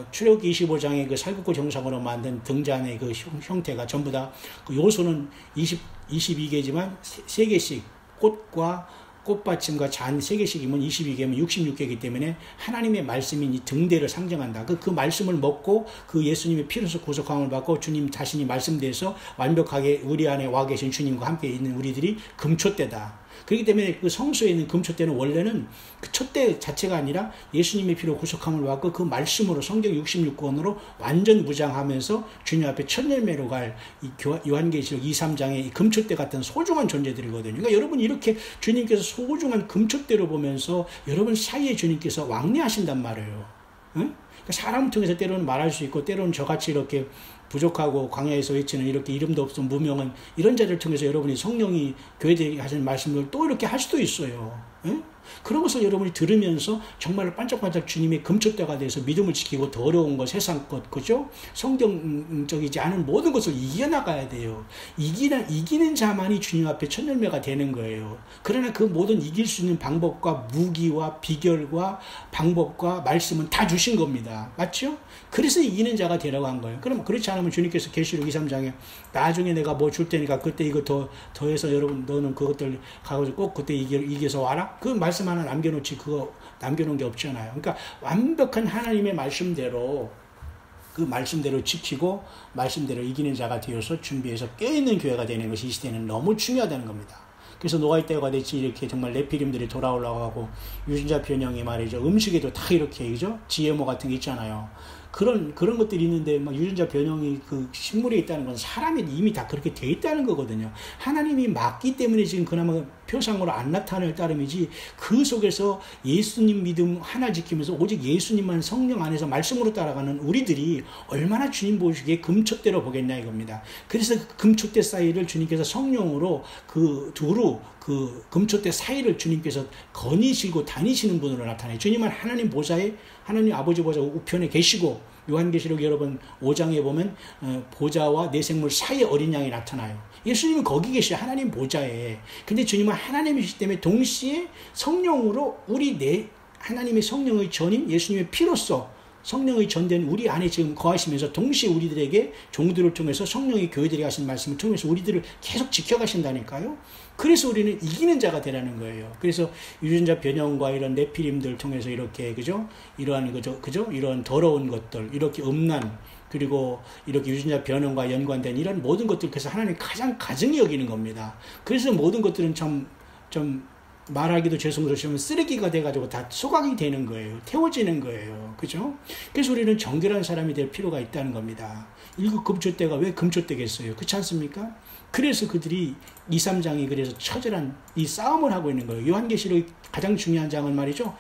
출애굽기 25장의 그 살굽고 정상으로 만든 등잔의 그 형태가 전부 다 그 요소는 22개지만 3개씩 꽃과 꽃받침과 잔 3개씩이면 22개면 66개이기 때문에 하나님의 말씀인 이 등대를 상징한다. 그 말씀을 먹고 그 예수님의 피로서 구속함을 받고 주님 자신이 말씀대에서 완벽하게 우리 안에 와 계신 주님과 함께 있는 우리들이 금초대다. 그렇기 때문에 그 성소에 있는 금초대는 원래는 그 촛대 자체가 아니라 예수님의 피로 구속함을 받고 그 말씀으로 성경 66권으로 완전 무장하면서 주님 앞에 첫 열매로 갈 이 요한계시록 2, 3장의 이 금초대 같은 소중한 존재들이거든요. 그러니까 여러분 이렇게 주님께서 소중한 금초대로 보면서 여러분 사이에 주님께서 왕래하신단 말이에요. 응? 그러니까 사람을 통해서 때로는 말할 수 있고 때로는 저같이 이렇게 부족하고 광야에서 외치는 이렇게 이름도 없는 무명한 이런 자를 통해서 여러분이 성령이 교회들에게 하시는 말씀을 또 이렇게 할 수도 있어요. 예? 그런 것을 여러분이 들으면서 정말로 반짝반짝 주님의 금초대가 돼서 믿음을 지키고 더 어려운 것, 세상 것, 그죠? 성경적이지 않은 모든 것을 이겨나가야 돼요. 이기는 자만이 주님 앞에 첫 열매가 되는 거예요. 그러나 그 모든 이길 수 있는 방법과 무기와 비결과 방법과 말씀은 다 주신 겁니다. 맞죠? 그래서 이기는 자가 되라고 한 거예요. 그럼 그렇지 않으면 주님께서 계시록 2, 3장에 나중에 내가 뭐 줄 테니까 그때 이거 더해서 여러분 너는 그것들 가가지고 꼭 그때 이겨서 와라? 그 말씀 하나 남겨놓지 그거 남겨놓은 게 없잖아요. 그러니까 완벽한 하나님의 말씀대로 그 말씀대로 지키고 말씀대로 이기는 자가 되어서 준비해서 껴있는 교회가 되는 것이 이 시대는 너무 중요하다는 겁니다. 그래서 노아의 때가 됐지 이렇게 정말 네피림들이 돌아오려고 하고 유전자 변형이 말이죠. 음식에도 다 이렇게 그죠? GMO 같은 게 있잖아요. 그런 것들이 있는데, 막 유전자 변형이 그 식물에 있다는 건 사람이 이미 다 그렇게 돼 있다는 거거든요. 하나님이 맞기 때문에 지금 그나마 표상으로 안 나타날 따름이지, 그 속에서 예수님 믿음 하나 지키면서 오직 예수님만 성령 안에서 말씀으로 따라가는 우리들이 얼마나 주님 보시기에 금촛대로 보겠냐 이겁니다. 그래서 그 금촛대 사이를 주님께서 성령으로 두루 그 금촛대 사이를 주님께서 거니시고 다니시는 분으로 나타나요. 주님은 하나님 보좌에, 하나님 아버지 보좌 우편에 계시고, 요한계시록 여러분 5장에 보면 보좌와 내생물 사이에 어린 양이 나타나요. 예수님은 거기 계셔요. 하나님 보좌에. 근데 주님은 하나님이시기 때문에 동시에 성령으로 하나님의 성령의 전인 예수님의 피로써 성령의 전된 우리 안에 지금 거하시면서 동시에 우리들에게 종들을 통해서 성령의 교회들이 하신 말씀을 통해서 우리들을 계속 지켜가신다니까요. 그래서 우리는 이기는 자가 되라는 거예요. 그래서 유전자 변형과 이런 네피림들 통해서 이렇게, 그죠? 이러한, 그죠? 이런 더러운 것들, 이렇게 음란, 그리고 이렇게 유전자 변형과 연관된 이런 모든 것들, 그래서 하나님이 가장 가증히 여기는 겁니다. 그래서 모든 것들은 좀 말하기도 죄송스럽지만 쓰레기가 돼가지고 다 소각이 되는 거예요. 태워지는 거예요. 그죠? 그래서 우리는 정결한 사람이 될 필요가 있다는 겁니다. 1급 금초대가 왜 금초대겠어요? 그렇지 않습니까? 그래서 그들이 2, 3장이 그래서 처절한 이 싸움을 하고 있는 거예요. 요한계시록 가장 중요한 장은 말이죠.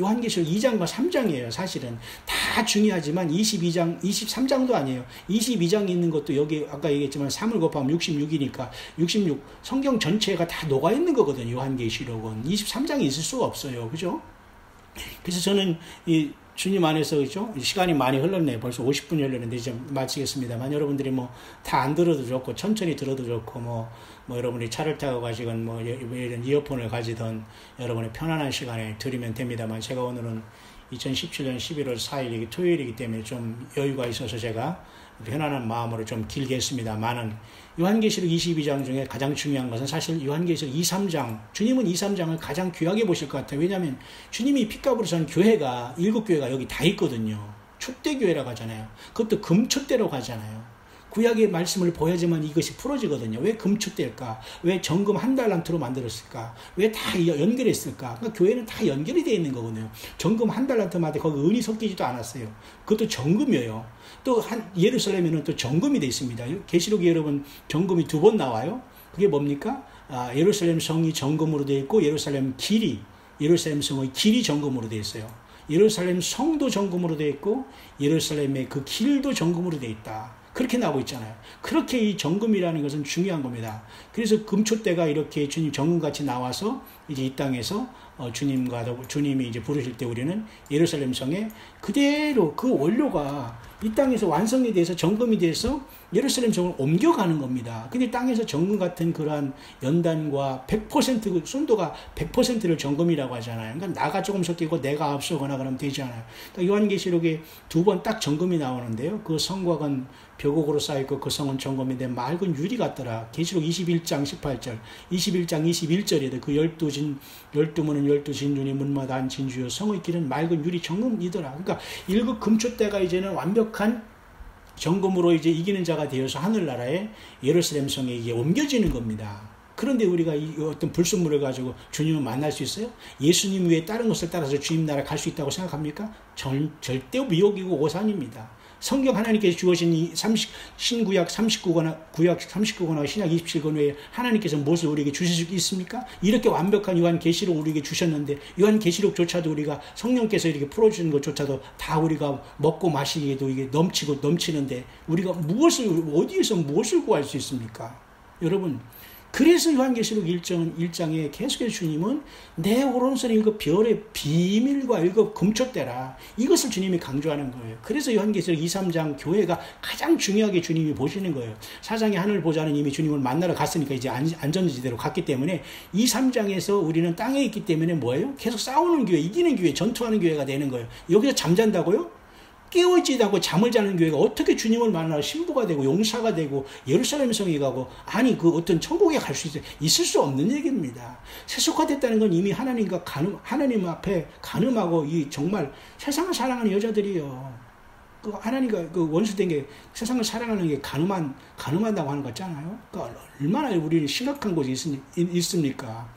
요한계시록 2장과 3장이에요. 사실은 다 중요하지만 22장, 23장도 아니에요. 22장이 있는 것도 여기 아까 얘기했지만 3을 곱하면 66이니까 66 성경 전체가 다 녹아 있는 거거든요. 요한계시록은 23장이 있을 수가 없어요. 그죠? 그래서 저는 이 주님 안에서, 그죠? 시간이 많이 흘렀네요. 벌써 50분이 흘렀는데 이제 마치겠습니다만, 여러분들이 뭐 다 안 들어도 좋고 천천히 들어도 좋고 뭐 여러분이 차를 타고 가시건 뭐 이런 이어폰을 가지던 여러분의 편안한 시간에 들으면 됩니다만, 제가 오늘은 2017년 11월 4일이기 토요일이기 때문에 좀 여유가 있어서 제가 편안한 마음으로 좀 길게 했습니다만은, 요한계시록 22장 중에 가장 중요한 것은 사실 요한계시록 2, 3장, 주님은 2, 3장을 가장 귀하게 보실 것 같아요. 왜냐하면 주님이 핏값으로 산 교회가, 7교회가 여기 다 있거든요. 촛대교회라고 하잖아요. 그것도 금촛대라고 하잖아요. 구약의 말씀을 보여야지만 이것이 풀어지거든요. 왜 금축될까? 왜 정금 1달란트로 만들었을까? 왜 다 연결했을까? 그러니까 교회는 다 연결이 되어 있는 거거든요. 정금 1달란트마다 거기 은이 섞이지도 않았어요. 그것도 정금이에요. 또 예루살렘에는 또 정금이 되어 있습니다. 계시록에 여러분 정금이 2번 나와요. 그게 뭡니까? 예루살렘 성이 정금으로 되어 있고, 예루살렘 성의 길이 정금으로 되어 있어요. 예루살렘 성도 정금으로 되어 있고, 예루살렘의 그 길도 정금으로 되어 있다. 그렇게 나오고 있잖아요. 그렇게 이 정금이라는 것은 중요한 겁니다. 그래서 금초대가 이렇게 주님 정금같이 나와서 이제 이 땅에서 주님이 이제 부르실 때 우리는 예루살렘 성에 그대로 그 원료가 이 땅에서 완성이 돼서 정금이 돼서 예루살렘 성을 옮겨가는 겁니다. 근데 땅에서 정금 같은 그러한 연단과 100% 순도가 100%를 정금이라고 하잖아요. 그러니까 나가 조금 섞이고 내가 앞서거나 그러면 되지 않아요. 그러니까 요한계시록에 2번 딱 정금이 나오는데요. 그 성곽은 벽옥으로 쌓여있고 그 성은 정금인데 맑은 유리 같더라. 계시록 21장 18절, 21장 21절에도 그 12문은 12진주니 문마다 한 진주요 성의 길은 맑은 유리 정금이더라. 그러니까 1급 금초대가 이제는 완벽한 정금으로 이제 이기는 자가 되어서 하늘나라에 예루살렘 성에 이게 옮겨지는 겁니다. 그런데 우리가 이 어떤 불순물을 가지고 주님을 만날 수 있어요? 예수님 외에 다른 것을 따라서 주님 나라 갈 수 있다고 생각합니까? 절대 미혹이고 오산입니다. 성경 하나님께서 주어진 이 신구약 39권과 신약 27권 외에 하나님께서 무엇을 우리에게 주실 수 있습니까? 이렇게 완벽한 요한계시록 우리에게 주셨는데, 요한계시록조차도 우리가 성령께서 이렇게 풀어주는 것조차도 다 우리가 먹고 마시기에도 이게 넘치는데 우리가 어디에서 무엇을 구할 수 있습니까? 여러분, 그래서 요한계시록 1장에 계속해서 주님은 내 오른손에 이거 별의 비밀과 이거 금초대라, 이것을 주님이 강조하는 거예요. 그래서 요한계시록 2, 3장 교회가 가장 중요하게 주님이 보시는 거예요. 4장의 하늘 보좌는 이미 주님을 만나러 갔으니까 이제 안전지대로 갔기 때문에 2, 3장에서 우리는 땅에 있기 때문에 뭐예요? 계속 싸우는 교회, 이기는 교회, 전투하는 교회가 되는 거예요. 여기서 잠잔다고요? 깨어있지도 않고 잠을 자는 교회가 어떻게 주님을 만나러 신부가 되고 용사가 되고 예루살렘 성에 가고, 아니 그 어떤 천국에 갈 수 있을 수 없는 얘기입니다. 세속화됐다는 건 이미 하나님 앞에 간음하고 이 정말 세상을 사랑하는 여자들이요. 그 하나님과 그 원수된 게 세상을 사랑하는 게 가늠한다고 하는 거 같잖아요. 그러니까 얼마나 우리는 심각한 곳이 있습니까?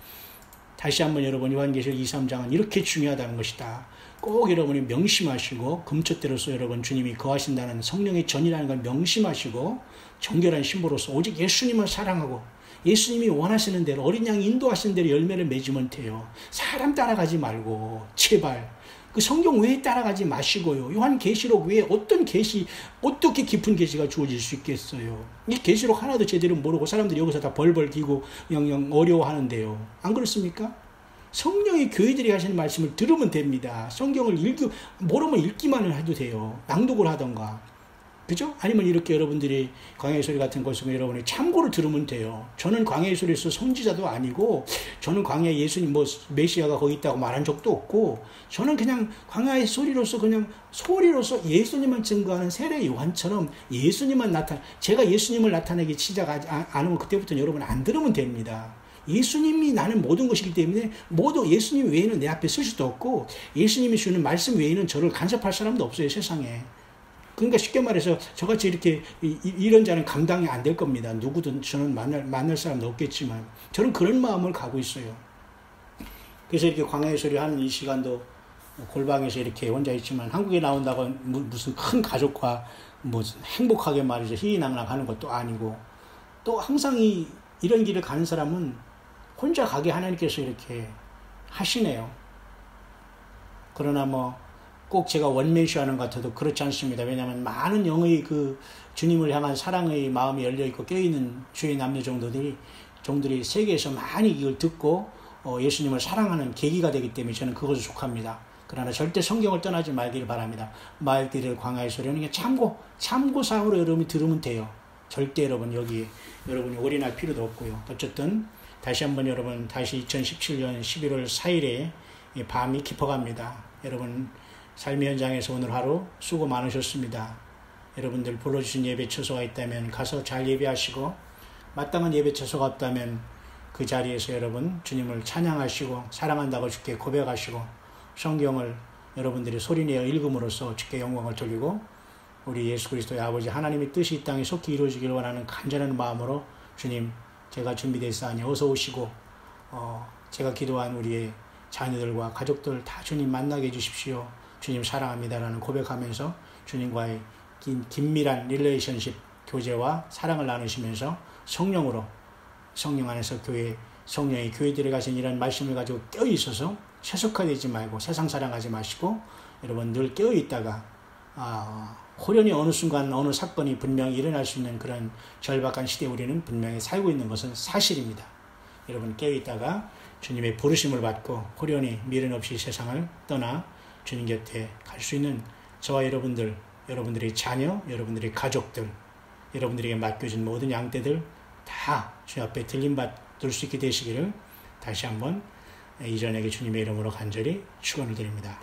다시 한번 여러분 요한계시록 2, 3장은 이렇게 중요하다는 것이다. 꼭 여러분이 명심하시고 금초대로서 여러분 주님이 거하신다는 성령의 전이라는 걸 명심하시고 정결한 신부로서 오직 예수님을 사랑하고 예수님이 원하시는 대로 어린 양이 인도하시는 대로 열매를 맺으면 돼요. 사람 따라가지 말고 제발 그 성경 외에 따라가지 마시고요. 요한계시록 외에 어떻게 깊은 계시가 주어질 수 있겠어요. 이 계시록 하나도 제대로 모르고 사람들이 여기서 다 벌벌 기고 영영 어려워하는데요. 안 그렇습니까? 성령이 교회들이 하시는 말씀을 들으면 됩니다. 성경을 모르면 읽기만 해도 돼요. 낭독을 하던가. 그죠? 아니면 이렇게 여러분들이 광야의 소리 같은 것을 여러분이 참고로 들으면 돼요. 저는 광야의 소리에서 선지자도 아니고, 저는 광야의 예수님, 메시아가 거기 있다고 말한 적도 없고, 저는 그냥 광야의 소리로서 예수님만 증거하는 세례 요한처럼 제가 예수님을 나타내기 시작하지 않으면 그때부터는 여러분 안 들으면 됩니다. 예수님이 나는 모든 것이기 때문에 예수님 외에는 내 앞에 쓸 수도 없고, 예수님이 주는 말씀 외에는 저를 간섭할 사람도 없어요, 세상에. 그러니까 쉽게 말해서 저같이 이렇게 이런 자는 감당이 안 될 겁니다. 누구든 저는 만날 사람도 없겠지만 저는 그런 마음을 가고 있어요. 그래서 이렇게 광야의 소리 하는 이 시간도 골방에서 이렇게 혼자 있지만 한국에 나온다고 무슨 큰 가족과 행복하게 말이죠. 희희낙낙 하는 것도 아니고 또 항상 이런 길을 가는 사람은 혼자 가게 하나님께서 이렇게 하시네요. 그러나 꼭 제가 원맨쇼하는 것 같아도 그렇지 않습니다. 왜냐하면 많은 영의 그 주님을 향한 사랑의 마음이 열려있고 껴있는 주의 남녀 종들이 세계에서 많이 이걸 듣고 예수님을 사랑하는 계기가 되기 때문에 저는 그것을 속합니다. 그러나 절대 성경을 떠나지 말기를 바랍니다. 말들을 광야의 소리는 참고사항으로 여러분이 들으면 돼요. 절대 여러분이 올인할 필요도 없고요. 어쨌든 다시 한번 여러분 다시 2017년 11월 4일에 밤이 깊어갑니다. 여러분 삶의 현장에서 오늘 하루 수고 많으셨습니다. 여러분들 불러주신 예배 처소가 있다면 가서 잘 예배하시고 마땅한 예배 처소가 없다면 그 자리에서 여러분 주님을 찬양하시고 사랑한다고 주께 고백하시고 성경을 여러분들이 소리내어 읽음으로써 주께 영광을 돌리고 우리 예수 그리스도의 아버지 하나님의 뜻이 이 땅에 속히 이루어지기를 원하는 간절한 마음으로 주님 제가 준비되었사오니 어서 오시고 제가 기도한 우리의 자녀들과 가족들 다 주님 만나게 해주십시오. 주님 사랑합니다라는 고백하면서 주님과의 긴밀한 릴레이션십 교제와 사랑을 나누시면서 성령 안에서 성령이 교회들에 가신 이런 말씀을 가지고 껴있어서 세속화되지 말고 세상 사랑하지 마시고 여러분 늘 깨어있다가 호련히 어느 순간 어느 사건이 분명히 일어날 수 있는 그런 절박한 시대에 우리는 분명히 살고 있는 것은 사실입니다. 여러분 깨어있다가 주님의 부르심을 받고 호련히 미련 없이 세상을 떠나 주님 곁에 갈 수 있는 저와 여러분들의 자녀, 여러분들의 가족들, 여러분들에게 맡겨진 모든 양떼들 다 주 앞에 들림받을 수 있게 되시기를 다시 한번 이전에게 주님의 이름으로 간절히 축원을 드립니다.